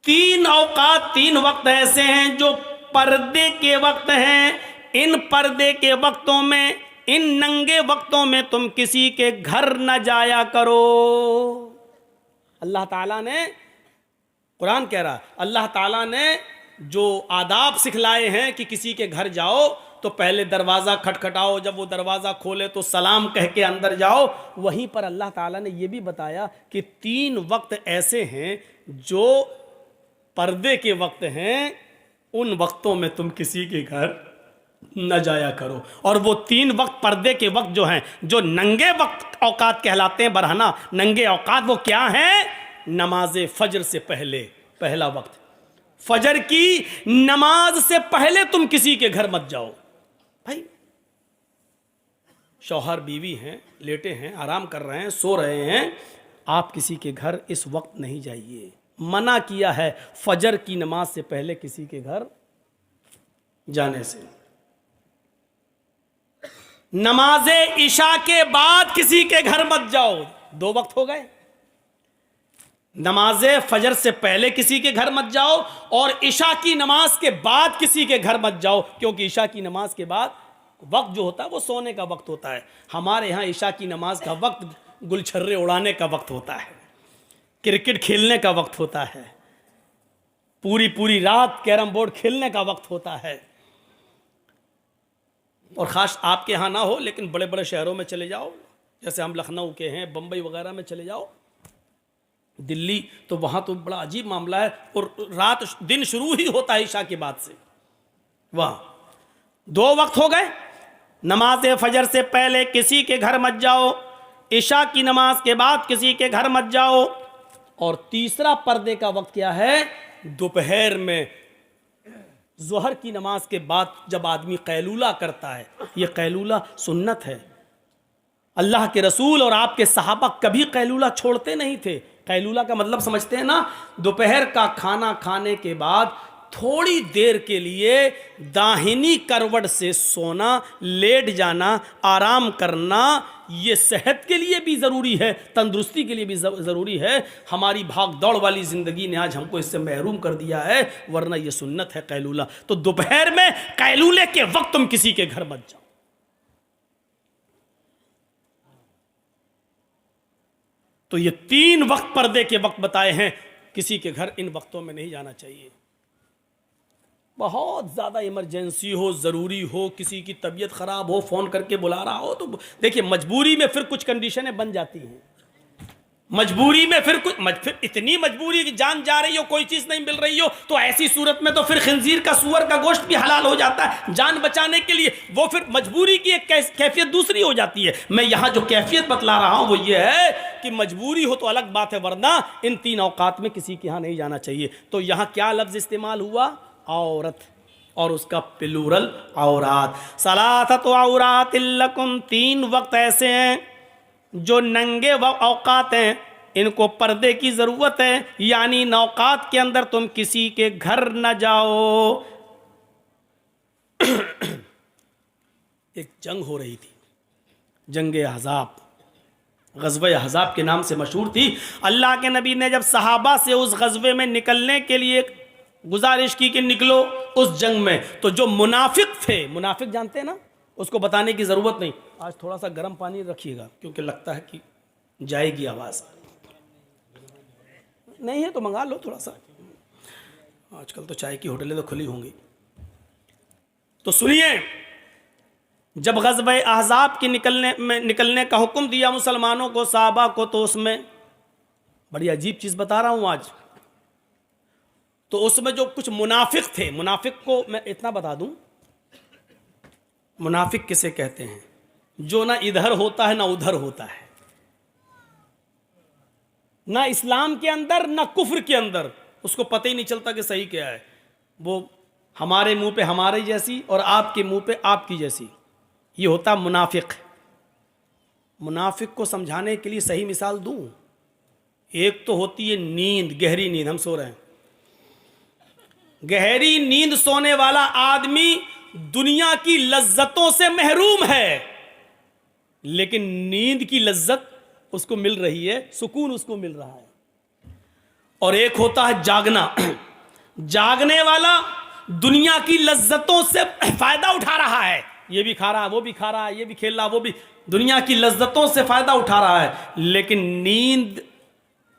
A: 3 औकात, 3 वक्त ऐसे हैं जो पर्दे के वक्त हैं। इन पर्दे के वक्तों में, इन नंगे वक्तों में तुम किसी के घर न जाया करो। अल्लाह ताला ने, कुरान कह रहा, अल्लाह ताला ने जो आदाब सिखलाए हैं कि किसी के घर जाओ तो पहले दरवाज़ा खटखटाओ, जब वो दरवाज़ा खोले तो सलाम कह के अंदर जाओ। वहीं पर अल्लाह ताला ने ये भी बताया कि 3 वक्त ऐसे हैं जो पर्दे के वक्त हैं, उन वक्तों में तुम किसी के घर न जाया करो। और वो 3 वक्त पर्दे के वक्त जो हैं, जो नंगे वक्त औकात कहलाते हैं, बरहना नंगे औकात, वो क्या हैं? नमाज फजर से पहले, पहला वक्त, फजर की नमाज से पहले तुम किसी के घर मत जाओ। भाई, शौहर बीवी हैं, लेटे हैं, आराम कर रहे हैं, सो रहे हैं, आप किसी के घर इस वक्त नहीं जाइए। मना किया है फजर की नमाज से पहले किसी के घर जाने से। नमाज इशा के बाद किसी के घर मत जाओ, 2 वक्त हो गए। नमाज फजर से पहले किसी के घर मत जाओ और इशा की नमाज के बाद किसी के घर मत जाओ, क्योंकि इशा की नमाज के बाद वक्त जो होता है वो सोने का वक्त होता है। हमारे यहाँ इशा की नमाज का वक्त गुलछर्रे उड़ाने का वक्त होता है, क्रिकेट खेलने का वक्त होता है, पूरी पूरी रात कैरम बोर्ड खेलने का वक्त होता है। और ख़ास आपके यहाँ ना हो, लेकिन बड़े बड़े शहरों में चले जाओ, जैसे हम लखनऊ के हैं, बम्बई वगैरह में चले जाओ, दिल्ली, तो वहाँ तो बड़ा अजीब मामला है। और रात दिन शुरू ही होता है इशा के बाद से। वाह, 2 वक्त हो गए। नमाज फजर से पहले किसी के घर मत जाओ, इशा की नमाज के बाद किसी के घर मत जाओ। और तीसरा पर्दे का वक्त क्या है? दोपहर में ज़ोहर की नमाज के बाद जब आदमी कैलूला करता है, ये कैलूला सुन्नत है। अल्लाह के रसूल और आपके सहाबा कभी कैलूला छोड़ते नहीं थे। कैलूला का मतलब समझते हैं ना? दोपहर का खाना खाने के बाद थोड़ी देर के लिए दाहिनी करवट से सोना, लेट जाना, आराम करना, ये सेहत के लिए भी ज़रूरी है, तंदुरुस्ती के लिए भी ज़रूरी है। हमारी भाग दौड़ वाली ज़िंदगी ने आज हमको इससे महरूम कर दिया है, वरना ये सुन्नत है कैलूला। तो दोपहर में कैलूले के वक्त तुम किसी के घर मत जाओ। तो ये 3 वक्त पर्दे के वक्त बताए हैं, किसी के घर इन वक्तों में नहीं जाना चाहिए। बहुत ज़्यादा इमरजेंसी हो, ज़रूरी हो, किसी की तबीयत ख़राब हो, फ़ोन करके बुला रहा हो, तो देखिए मजबूरी में फिर कुछ कंडीशनें बन जाती हैं। मजबूरी में फिर इतनी मजबूरी कि जान जा रही हो, कोई चीज़ नहीं मिल रही हो, तो ऐसी सूरत में तो फिर खिंजीर का, सूअर का गोश्त भी हलाल हो जाता है जान बचाने के लिए। वो फिर मजबूरी की एक कैफियत दूसरी हो जाती है। मैं यहाँ जो कैफियत बतला रहा हूँ वो ये है कि मजबूरी हो तो अलग बात है, वरना इन 3 औकात में किसी के यहाँ नहीं जाना चाहिए। तो यहाँ क्या लफ्ज़ इस्तेमाल हुआ? औरत, और उसका प्लूरल औरात। सलासत औरात लकुम, 3 वक्त ऐसे हैं जो नंगे औकात हैं, इनको पर्दे की ज़रूरत है। यानी नौकात के अंदर तुम किसी के घर न जाओ। एक जंग हो रही थी, जंग अहज़ाब, ग़ज़वे अहज़ाब के नाम से मशहूर थी। अल्लाह के नबी ने जब सहाबा से उस ग़ज़वे में निकलने के लिए गुजारिश की कि निकलो उस जंग में, तो जो मुनाफिक थे, मुनाफिक जानते हैं ना, उसको बताने की ज़रूरत नहीं। आज थोड़ा सा गर्म पानी रखिएगा, क्योंकि लगता है कि जाएगी आवाज़। नहीं है तो मंगा लो थोड़ा सा, आजकल तो चाय की होटलें तो खुली होंगी। तो सुनिए, जब ग़ज़वे अहज़ाब के निकलने का हुक्म दिया मुसलमानों को, सहाबा को, तो उसमें बड़ी अजीब चीज़ बता रहा हूँ आज। तो उसमें जो कुछ मुनाफिक थे, मुनाफिक को मैं इतना बता दूं, मुनाफिक किसे कहते हैं? जो ना इधर होता है ना उधर होता है, ना इस्लाम के अंदर ना कुफ्र के अंदर, उसको पता ही नहीं चलता कि सही क्या है। वो हमारे मुंह पे हमारे जैसी और आपके मुंह पे आपकी जैसी, ये होता मुनाफिक। मुनाफिक को समझाने के लिए सही मिसाल दूं, एक तो होती है नींद, गहरी नींद, हम सो रहे हैं, गहरी नींद सोने वाला आदमी दुनिया की लज्जतों से महरूम है, लेकिन नींद की लज्जत उसको मिल रही है, सुकून उसको मिल रहा है। और एक होता है जागना, जागने वाला दुनिया की लज्जतों से फायदा उठा रहा है, ये भी खा रहा है, वो भी खा रहा है, ये भी खेल रहा है, वो भी, दुनिया की लज्जतों से फायदा उठा रहा है, लेकिन नींद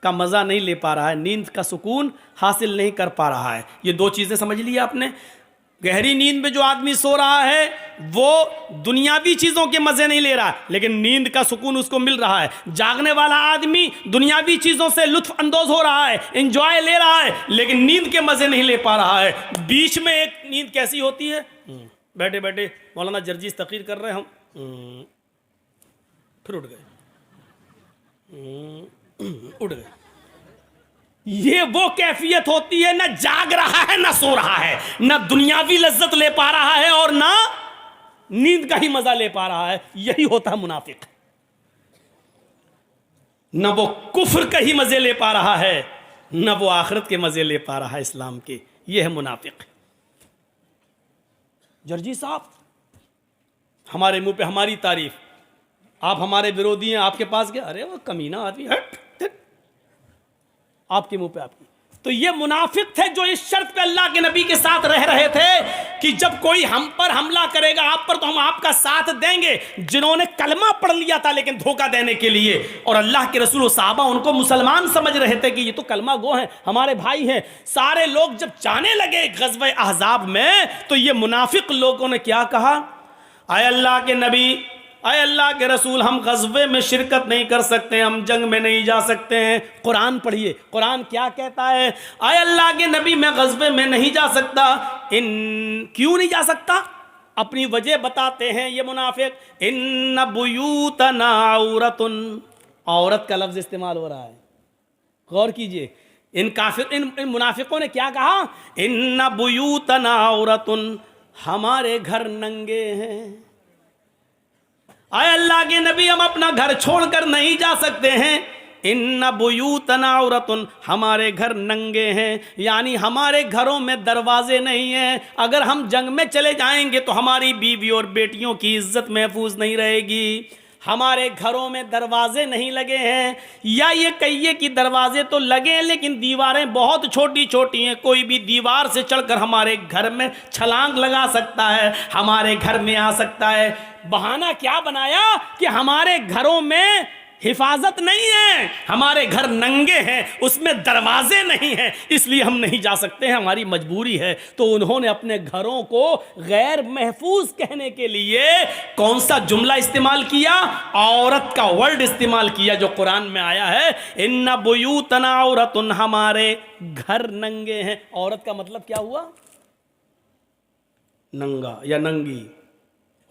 A: का मज़ा नहीं ले पा रहा है, नींद का सुकून हासिल नहीं कर पा रहा है। ये 2 चीज़ें समझ ली आपने। गहरी नींद में जो आदमी सो रहा है वो दुनियावी चीज़ों के मज़े नहीं ले रहा है, लेकिन नींद का सुकून उसको मिल रहा है। जागने वाला आदमी दुनियावी चीज़ों से लुत्फ़ अंदोज हो रहा है, एंजॉय ले रहा है, लेकिन नींद के मज़े नहीं ले पा रहा है। बीच में एक नींद कैसी होती है? बैठे बैठे मौलाना जर्जीस तकरीर कर रहे हैं, हम फिर उठ गए, उठ गए। ये वो कैफियत होती है, ना जाग रहा है ना सो रहा है, ना दुनियावी लज्जत ले पा रहा है और ना नींद का ही मजा ले पा रहा है। यही होता है मुनाफिक। ना वो कुफ्र का ही मजे ले पा रहा है, ना वो आखिरत के मजे ले पा रहा है इस्लाम के। ये है मुनाफिक। जर्जी साहब, हमारे मुंह पे हमारी तारीफ। आप हमारे विरोधी हैं, आपके पास गए, अरे वो कमीना आदमी, हट हट, आपके मुंह पे आपकी। तो ये मुनाफिक थे जो इस शर्त पे अल्लाह के नबी के साथ रह रहे थे कि जब कोई हम पर हमला करेगा आप पर तो हम आपका साथ देंगे। जिन्होंने कलमा पढ़ लिया था लेकिन धोखा देने के लिए, और अल्लाह के रसूल साहबा उनको मुसलमान समझ रहे थे कि ये तो कलमा गो हैं, हमारे भाई हैं। सारे लोग जब जाने लगे ग़ज़वे अहज़ाब में तो ये मुनाफिक लोगों ने क्या कहा, आए अल्लाह के नबी, आए अल्लाह के रसूल, हम ग़ज़वे में शिरकत नहीं कर सकते, हम जंग में नहीं जा सकते हैं। कुरान पढ़िए, कुरान क्या कहता है, आए अल्लाह के नबी मैं ग़ज़वे में नहीं जा सकता। क्यों नहीं जा सकता, अपनी वजह बताते हैं ये मुनाफिक। इन्ना बुयूतना औरतुन, औरत का लफ्ज़ इस्तेमाल हो रहा है, गौर कीजिए। इन मुनाफिकों ने क्या कहा, इन्ना बुयूतना औरतुन, हमारे घर नंगे हैं। आए अल्लाह के नबी हम अपना घर छोड़कर नहीं जा सकते हैं। इन्ना बुयूतना औरतुन, हमारे घर नंगे हैं, यानी हमारे घरों में दरवाजे नहीं हैं। अगर हम जंग में चले जाएंगे तो हमारी बीवी और बेटियों की इज्जत महफूज नहीं रहेगी। हमारे घरों में दरवाजे नहीं लगे हैं, या ये कहिए कि दरवाजे तो लगे हैं लेकिन दीवारें बहुत छोटी छोटी हैं, कोई भी दीवार से चढ़कर हमारे घर में छलांग लगा सकता है, हमारे घर में आ सकता है। बहाना क्या बनाया कि हमारे घरों में हिफाजत नहीं है, हमारे घर नंगे हैं, उसमें दरवाजे नहीं हैं, इसलिए हम नहीं जा सकते हैं, हमारी मजबूरी है। तो उन्होंने अपने घरों को गैर महफूज कहने के लिए कौन सा जुमला इस्तेमाल किया, औरत का वर्ड इस्तेमाल किया जो कुरान में आया है, इन्ना बुयूतना औरतुन, हमारे घर नंगे हैं। औरत का मतलब क्या हुआ, नंगा या नंगी,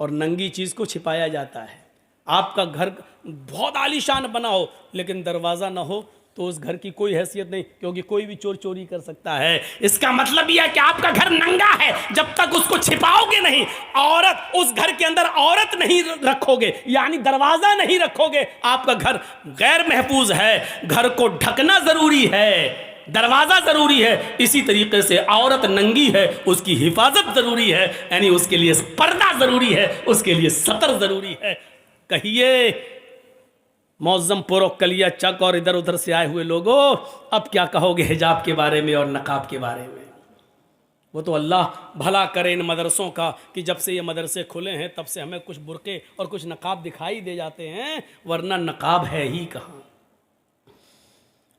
A: और नंगी चीज को छिपाया जाता है। आपका घर बहुत आलीशान बना हो लेकिन दरवाज़ा ना हो तो उस घर की कोई हैसियत नहीं, क्योंकि कोई भी चोर चोरी कर सकता है। इसका मतलब यह है कि आपका घर नंगा है, जब तक उसको छिपाओगे नहीं, औरत उस घर के अंदर औरत नहीं रखोगे, यानी दरवाज़ा नहीं रखोगे, आपका घर गैर महफूज है। घर को ढकना ज़रूरी है, दरवाज़ा ज़रूरी है। इसी तरीके से औरत नंगी है, उसकी हिफाजत ज़रूरी है, यानी उसके लिए पर्दा ज़रूरी है, उसके लिए सतर ज़रूरी है। कहिए मौज़म पुरो कलिया चक और इधर उधर से आए हुए लोगों, अब क्या कहोगे हिजाब के बारे में और नकाब के बारे में। वो तो अल्लाह भला करे इन मदरसों का कि जब से ये मदरसे खुले हैं तब से हमें कुछ बुरके और कुछ नकाब दिखाई दे जाते हैं, वरना नकाब है ही कहाँ।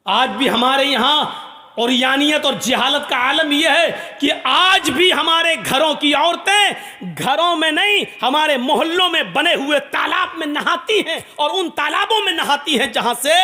A: आज भी हमारे यहाँ और यानियत और जहालत का आलम यह है कि आज भी हमारे घरों की औरतें घरों में नहीं, हमारे मोहल्लों में बने हुए तालाब में नहाती हैं, और उन तालाबों में नहाती हैं जहां से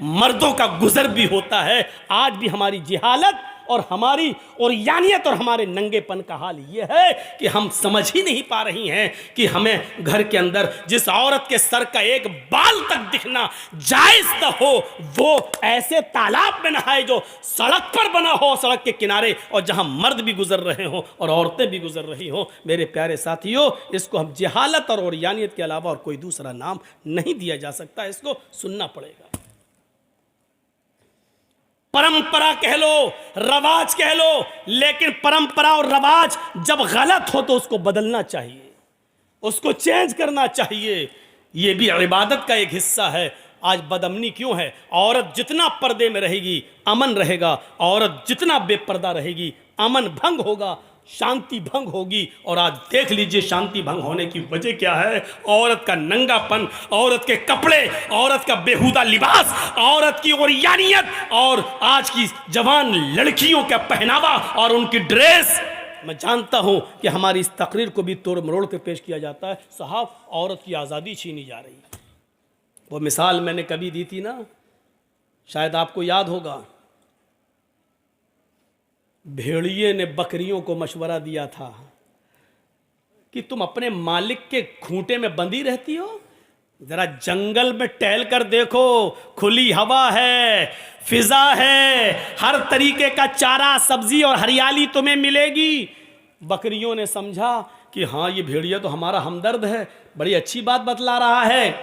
A: मर्दों का गुजर भी होता है। आज भी हमारी जहालत और हमारी और यानियत और हमारे नंगेपन का हाल यह है कि हम समझ ही नहीं पा रही हैं कि हमें घर के अंदर जिस औरत के सर का एक बाल तक दिखना जायज न हो, वो ऐसे तालाब में नहाए जो सड़क पर बना हो, सड़क के किनारे, और जहां मर्द भी गुजर रहे हो और औरतें भी गुजर रही हो। मेरे प्यारे साथियों, इसको हम जहालत और यानियत के अलावा और कोई दूसरा नाम नहीं दिया जा सकता, इसको सुनना पड़ेगा। परंपरा कह लो, रवाज कह लो, लेकिन परंपरा और रवाज जब गलत हो तो उसको बदलना चाहिए, उसको चेंज करना चाहिए। ये भी इबादत का एक हिस्सा है। आज बदअमनी क्यों है? औरत जितना पर्दे में रहेगी अमन रहेगा, औरत जितना बेपर्दा रहेगी अमन भंग होगा, शांति भंग होगी। और आज देख लीजिए शांति भंग होने की वजह क्या है? औरत का नंगापन, औरत के कपड़े, औरत का बेहुदा लिबास, औरत की ओरियानियत, और आज की जवान लड़कियों का पहनावा और उनकी ड्रेस। मैं जानता हूं कि हमारी इस तकरीर को भी तोड़ मरोड़ के पेश किया जाता है, साहब औरत की आज़ादी छीनी जा रही है। वो मिसाल मैंने कभी दी थी ना, शायद आपको याद होगा। भेड़िए ने बकरियों को मशवरा दिया था कि तुम अपने मालिक के खूंटे में बंधी रहती हो, जरा जंगल में टहल कर देखो, खुली हवा है, फिजा है, हर तरीके का चारा, सब्जी और हरियाली तुम्हें मिलेगी। बकरियों ने समझा कि हाँ ये भेड़िया तो हमारा हमदर्द है, बड़ी अच्छी बात बतला रहा है।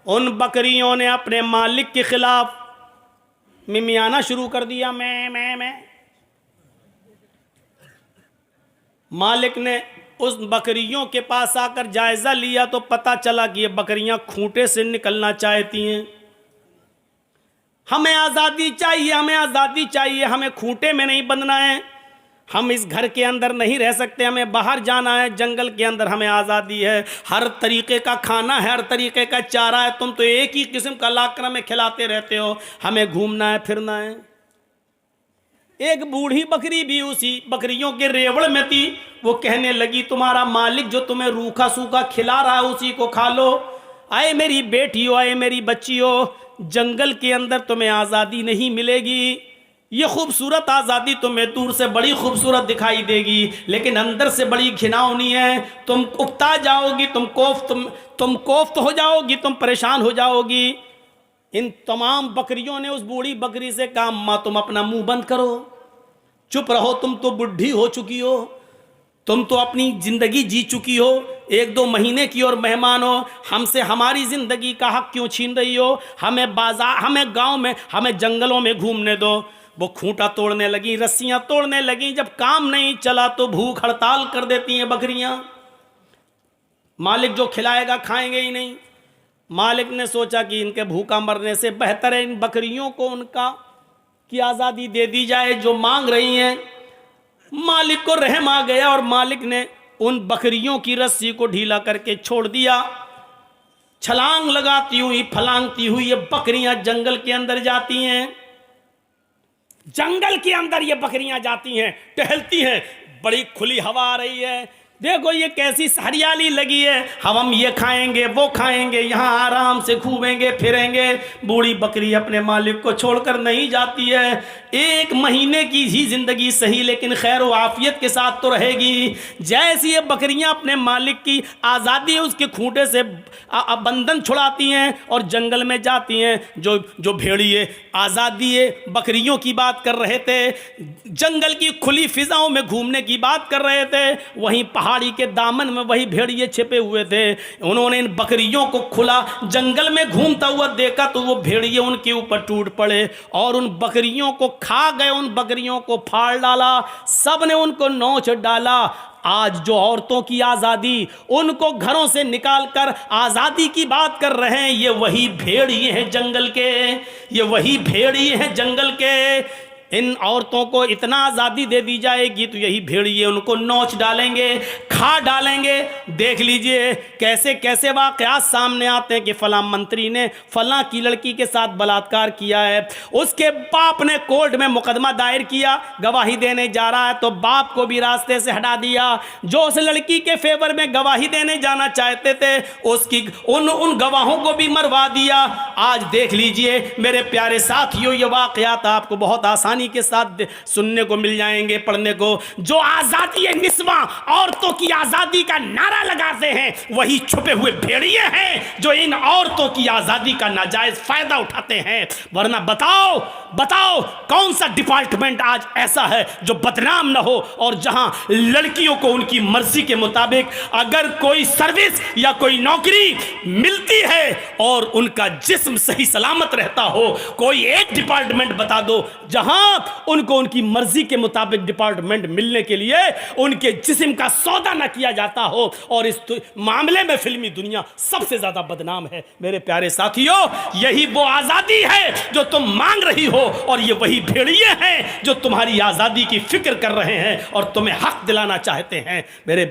A: उन बकरियों ने अपने मालिक के खिलाफ मिमियाना शुरू कर दिया, मैं। मालिक ने उस बकरियों के पास आकर जायजा लिया तो पता चला कि ये बकरियां खूंटे से निकलना चाहती हैं। हमें आज़ादी चाहिए, हमें आज़ादी चाहिए, हमें खूंटे में नहीं बंधना है, हम इस घर के अंदर नहीं रह सकते, हमें बाहर जाना है, जंगल के अंदर हमें आज़ादी है, हर तरीके का खाना है, हर तरीके का चारा है, तुम तो एक ही किस्म का लाकड़ा में खिलाते रहते हो, हमें घूमना है, फिरना है। एक बूढ़ी बकरी भी उसी बकरियों के रेवड़ में थी, वो कहने लगी तुम्हारा मालिक जो तुम्हें रूखा सूखा खिला रहा है उसी को खा लो। आए मेरी बेटियों, आए मेरी बच्चियों, जंगल के अंदर तुम्हें आज़ादी नहीं मिलेगी। ये खूबसूरत आज़ादी तुम्हें दूर से बड़ी खूबसूरत दिखाई देगी, लेकिन अंदर से बड़ी घिनौनी है। तुम उकता जाओगी, तुम कोफ्त हो जाओगी, तुम परेशान हो जाओगी। इन तमाम बकरियों ने उस बूढ़ी बकरी से कहा अम्मा तुम अपना मुंह बंद करो, चुप रहो, तुम तो बुढ़ी हो चुकी हो, तुम तो अपनी जिंदगी जी चुकी हो, 1-2 महीने की और मेहमान हो, हमसे हमारी जिंदगी का हक क्यों छीन रही हो? हमें बाजार, हमें गांव में, हमें जंगलों में घूमने दो। वो खूंटा तोड़ने लगी, रस्सियां तोड़ने लगी। जब काम नहीं चला तो भूख हड़ताल कर देती हैं बकरियां। मालिक जो खिलाएगा खाएंगे ही नहीं। मालिक ने सोचा कि इनके भूखा मरने से बेहतर है इन बकरियों को उनका की आज़ादी दे दी जाए जो मांग रही हैं। मालिक को रहम आ गया और मालिक ने उन बकरियों की रस्सी को ढीला करके छोड़ दिया। छलांग लगाती हुई, फलांगती हुई ये बकरियां जंगल के अंदर जाती हैं। जंगल के अंदर ये बकरियां जाती हैं, टहलती हैं, बड़ी खुली हवा आ रही है। देखो ये कैसी हरियाली लगी है, हम ये खाएंगे वो खाएंगे, यहाँ आराम से घूमेंगे फिरेंगे। बूढ़ी बकरी अपने मालिक को छोड़कर नहीं जाती है। 1 महीने की ही जिंदगी सही, लेकिन खैर व आफियत के साथ तो रहेगी। जैसी ये बकरियां अपने मालिक की आज़ादी उसके खूंटे से बंधन छुड़ाती हैं और जंगल में जाती हैं। जो भेड़िए आज़ादी बकरियों की बात कर रहे थे, जंगल की खुली फिजाओं में घूमने की बात कर रहे थे, वहीं पहाड़ी के दामन में वही भेड़िए छिपे हुए थे। उन्होंने इन बकरियों को खुला जंगल में घूमता हुआ देखा तो वो भेड़िए उनके ऊपर टूट पड़े और उन बकरियों को खा गए, उन बकरियों को फाड़ डाला, सब ने उनको नोच डाला। आज जो औरतों की आज़ादी, उनको घरों से निकालकर आज़ादी की बात कर रहे हैं, ये वही भेड़िए हैं जंगल के, ये वही भेड़िए हैं जंगल के। इन औरतों को इतना आज़ादी दे दी जाएगी तो यही भेड़िए उनको नोच डालेंगे, खा डालेंगे। देख लीजिए कैसे कैसे वाक़यात सामने आते हैं कि फलां मंत्री ने फलां की लड़की के साथ बलात्कार किया है, उसके बाप ने कोर्ट में मुकदमा दायर किया, गवाही देने जा रहा है तो बाप को भी रास्ते से हटा दिया। जो उस लड़की के फेवर में गवाही देने जाना चाहते थे उसकी उन गवाहों को भी मरवा दिया। आज देख लीजिए मेरे प्यारे साथियों, ये वाक़यात आपको बहुत आसानी के साथ सुनने को मिल जाएंगे, पढ़ने को। जो आज़ादी निस्वां, औरतों की आज़ादी का नारा लगाते हैं, वही छुपे हुए भेड़िए हैं जो इन औरतों की आज़ादी का नाजायज फायदा उठाते हैं। वरना बताओ बताओ कौन सा डिपार्टमेंट आज ऐसा है जो बदनाम ना हो और जहां लड़कियों को उनकी मर्जी के मुताबिक अगर कोई सर्विस या कोई नौकरी मिलती है और उनका जिस्म सही सलामत रहता हो। कोई एक डिपार्टमेंट बता दो जहां उनको उनकी मर्जी के मुताबिक डिपार्टमेंट मिलने के लिए उनके जिस्म का सौदा न किया जाता हो। और इस मामले में फिल्मी दुनिया सबसे ज्यादा बदनाम है। मेरे प्यारे साथियों, यही वो आजादी है जो तुम मांग रही हो और ये वही भेड़िए हैं जो तुम्हारी आजादी की फिक्र कर रहे हैं और तुम्हें हक दिलाना चाहते हैं। मेरे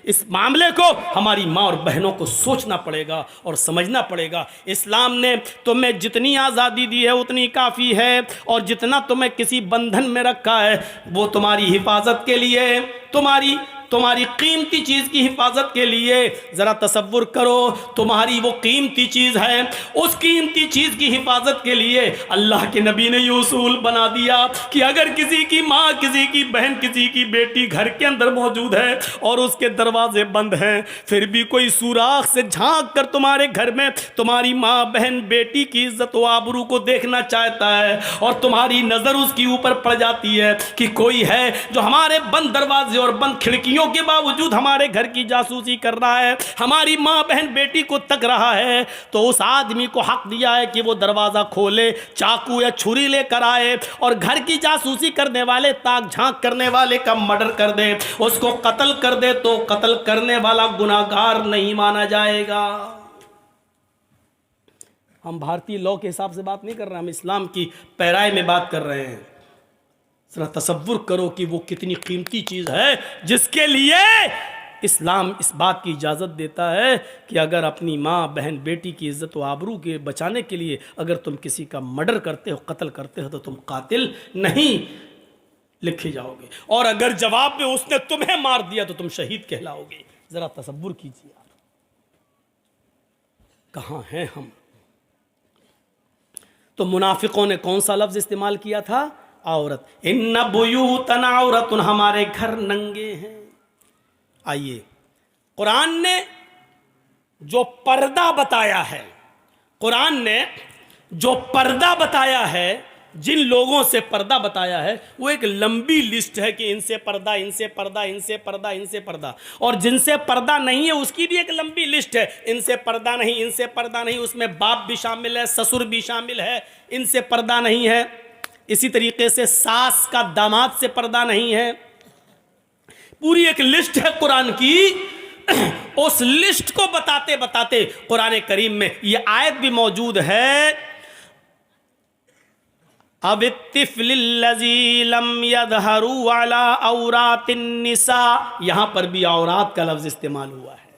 A: इस मामले को हमारी माँ और बहनों को सोचना पड़ेगा और समझना पड़ेगा। इस्लाम ने तुम्हें जितनी आज़ादी दी है उतनी काफ़ी है और जितना तुम्हें किसी बंधन में रखा है वो तुम्हारी हिफाजत के लिए, तुम्हारी कीमती चीज़ की हिफाजत के लिए। ज़रा तसव्वुर करो, तुम्हारी वो कीमती चीज़ है, उस कीमती चीज़ की हिफाजत के लिए अल्लाह के नबी ने ये उसूल बना दिया कि अगर किसी की माँ, किसी की बहन, किसी की बेटी घर के अंदर मौजूद है और उसके दरवाजे बंद हैं, फिर भी कोई सुराख से झांक कर तुम्हारे घर में तुम्हारी माँ, बहन, बेटी की इज्जत व आबरू को देखना चाहता है और तुम्हारी नज़र उसके ऊपर पड़ जाती है कि कोई है जो हमारे बंद दरवाजे और बंद खिड़कियों खूबियों के बावजूद हमारे घर की जासूसी कर रहा है, हमारी माँ बहन बेटी को तक रहा है, तो उस आदमी को हक दिया है कि वो दरवाज़ा खोले, चाकू या छुरी लेकर आए और घर की जासूसी करने वाले, ताक झांक करने वाले का मर्डर कर दे, उसको कत्ल कर दे, तो कत्ल करने वाला गुनाहगार नहीं माना जाएगा। हम भारतीय लॉ के हिसाब से बात नहीं कर रहे, हम इस्लाम की पैराए में बात कर रहे हैं। जरा तसव्वुर करो कि वो कितनी कीमती चीज़ है जिसके लिए इस्लाम इस बात की इजाज़त देता है कि अगर अपनी माँ बहन बेटी की इज्जत व आबरू के बचाने के लिए अगर तुम किसी का मर्डर करते हो, कत्ल करते हो, तो तुम कातिल नहीं लिखे जाओगे, और अगर जवाब में उसने तुम्हें मार दिया तो तुम शहीद कहलाओगे। जरा तसव्वुर कीजिए आप, कहाँ हैं हम। तो मुनाफिकों ने कौन सा लफ्ज इस्तेमाल किया था? औरत। इन्ना बुयूतना औरतुन, हमारे घर नंगे हैं। आइए, कुरान ने जो पर्दा बताया है, कुरान ने जो पर्दा बताया है, जिन लोगों से पर्दा बताया है, वो एक लंबी लिस्ट है कि इनसे पर्दा, इनसे पर्दा, इनसे पर्दा, इनसे पर्दा, और जिनसे पर्दा नहीं है उसकी भी एक लंबी लिस्ट है। इनसे पर्दा नहीं, इनसे पर्दा नहीं, उसमें बाप भी शामिल है, ससुर भी शामिल है, इनसे पर्दा नहीं है। इसी तरीके से सास का दामाद से पर्दा नहीं है। पूरी एक लिस्ट है कुरान की। उस लिस्ट को बताते बताते कुरान करीम में यह आयत भी मौजूद है, अब तिफलिल्लज़ी लम यज़हरू अला औरातिन निसा, यहां पर भी औरात का लफ्ज इस्तेमाल हुआ है।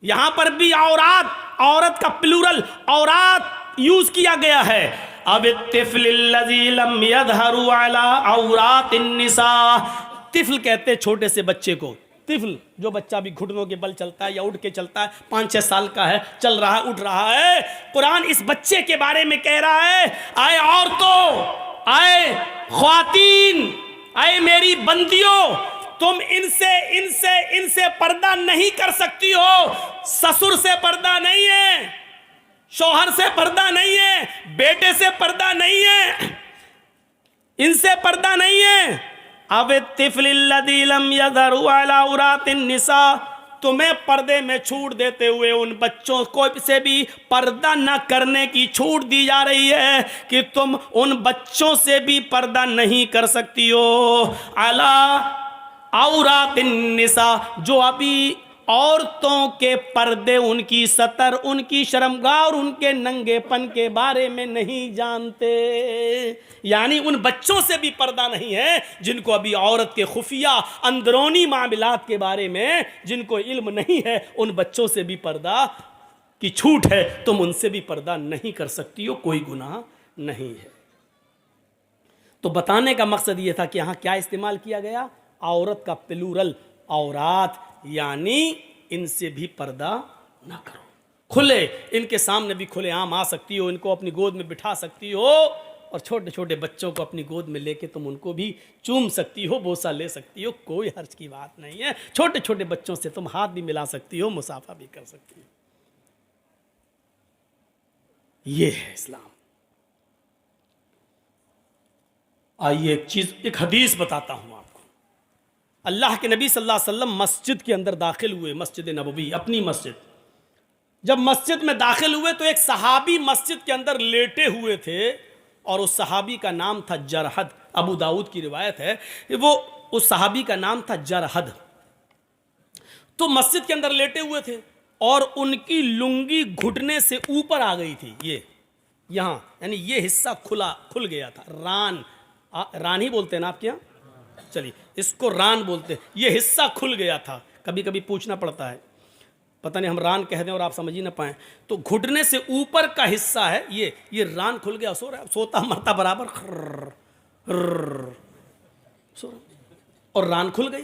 A: यहां पर भी औरात, औरत का प्लूरल औरात यूज किया गया है। अब तिफलिल्लज़ी लम यज़हरू अला औरातिन निसा, तिफल कहते छोटे से बच्चे को। तिफल जो बच्चा भी घुटनों के बल चलता है या उठ के चलता है, 5-6 साल का है, चल रहा है, उठ रहा है। कुरान इस बच्चे के बारे में कह रहा है, आए औरतों, आए ख्वातीन, आए मेरी बंदियों, तुम इनसे इनसे इनसे पर्दा नहीं कर सकती हो। ससुर से पर्दा नहीं है, शौहर से पर्दा नहीं है, बेटे से पर्दा नहीं है, इनसे पर्दा नहीं है। अब तिफलिल्लज़ी लम यज़हरू अला औरातिन निसा, तुम्हें पर्दे में छूट देते हुए उन बच्चों को से भी पर्दा न करने की छूट दी जा रही है कि तुम उन बच्चों से भी पर्दा नहीं कर सकती हो। अला औरातिन निसा, जो अभी औरतों के पर्दे, उनकी सतर, उनकी शर्मगाह और उनके नंगेपन के बारे में नहीं जानते, यानी उन बच्चों से भी पर्दा नहीं है जिनको अभी औरत के खुफिया अंदरूनी मामलात के बारे में जिनको इल्म नहीं है, उन बच्चों से भी पर्दा की छूट है, तुम उनसे भी पर्दा नहीं कर सकती हो, कोई गुनाह नहीं है। तो बताने का मकसद यह था कि यहां क्या इस्तेमाल किया गया? औरत का प्लूरल औरात, यानी इनसे भी पर्दा ना करो। खुले, इनके सामने भी खुले आम आ सकती हो, इनको अपनी गोद में बिठा सकती हो, और छोटे छोटे बच्चों को अपनी गोद में लेके तुम उनको भी चूम सकती हो, बोसा ले सकती हो, कोई हर्ज की बात नहीं है। छोटे छोटे बच्चों से तुम हाथ भी मिला सकती हो, मुसाफा भी कर सकती हो। ये है इस्लाम। आइए एक हदीस बताता हूं आपको। अल्लाह के नबी सल्लल्लाहु अलैहि वसल्लम मस्जिद के अंदर दाखिल हुए, मस्जिद नबवी, अपनी मस्जिद। जब मस्जिद में दाखिल हुए तो एक सहाबी मस्जिद के अंदर लेटे हुए थे, और उस सहाबी का नाम था जरहद। अबू दाऊद की रिवायत है, वो उस सहाबी का नाम था जरहद। तो मस्जिद के अंदर लेटे हुए थे और उनकी लुंगी घुटने से ऊपर आ गई थी, ये यहाँ, यानी ये हिस्सा खुल गया था। रान ही बोलते हैं ना आपके यहाँ, चलिए इसको रान बोलते हैं। ये हिस्सा खुल गया था। कभी कभी पूछना पड़ता है, पता नहीं हम रान कह दें और आप समझ ही ना पाएं। तो घुटने से ऊपर का हिस्सा है ये रान खुल गया, सो रहा है, सोता मरता बराबर, सो रहा, और रान खुल गई।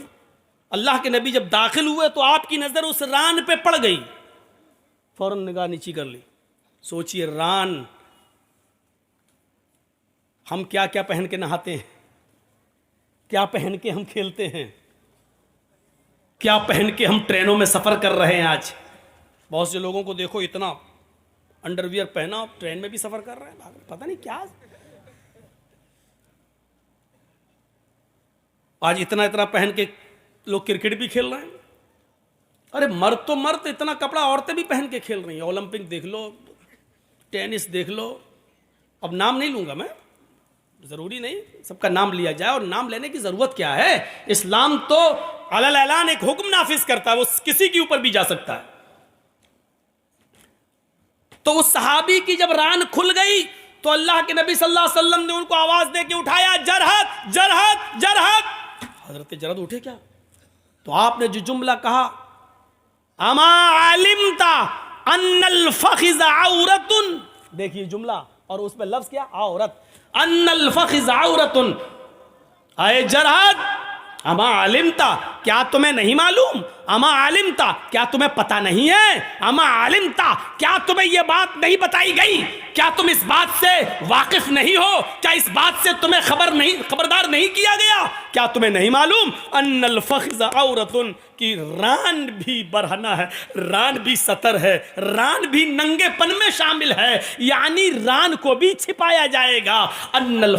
A: अल्लाह के नबी जब दाखिल हुए तो आपकी नजर उस रान पे पड़ गई, फौरन निगाह नीची कर ली। सोचिए, रान, हम क्या क्या पहन के नहाते हैं, क्या पहन के हम खेलते हैं, क्या पहन के हम ट्रेनों में सफर कर रहे हैं। आज बहुत से लोगों को देखो, इतना अंडरवियर पहना, ट्रेन में भी सफर कर रहे हैं, पता नहीं क्या। आज इतना इतना पहन के लोग क्रिकेट भी खेल रहे हैं। अरे मर्द तो मर्द, इतना कपड़ा औरतें भी पहन के खेल रही हैं। ओलंपिक देख लो, टेनिस देख लो, अब नाम नहीं लूंगा मैं, जरूरी नहीं सबका नाम लिया जाए, और नाम लेने की जरूरत क्या है। इस्लाम तो अलल ऐलान एक हुक्म नाफिज करता है, वो किसी के ऊपर भी जा सकता है। तो उस सहाबी की जब रान खुल गई तो अल्लाह के नबी सल्लल्लाहु अलैहि वसल्लम ने उनको आवाज दे के उठाया, जरहत जरहत जरहत। हजरत जरहत उठे क्या? तो आपने जो जुमला कहा, अमा आलिमता अन्नल फखिज़ औरतुन, देखिए जुमला और उस पर लफ्ज क्या, औरत, अन्नल फखिज़ औरतुन, आए जरहत अमा आलिमता, क्या तुम्हें नहीं मालूम, अमा आलिमता क्या तुम्हें पता नहीं है, अमा आलिमता क्या तुम्हें यह बात नहीं बताई गई, क्या तुम इस बात से वाकिफ नहीं हो, क्या इस बात से तुम्हें खबरदार नहीं किया गया, क्या तुम्हें नहीं मालूम, अन्नल फखिज़ औरतुन, की रान भी बरहना है, रान भी सतर है, रान भी नंगेपन में शामिल है, यानी रान को भी छिपाया जाएगा। अन्नल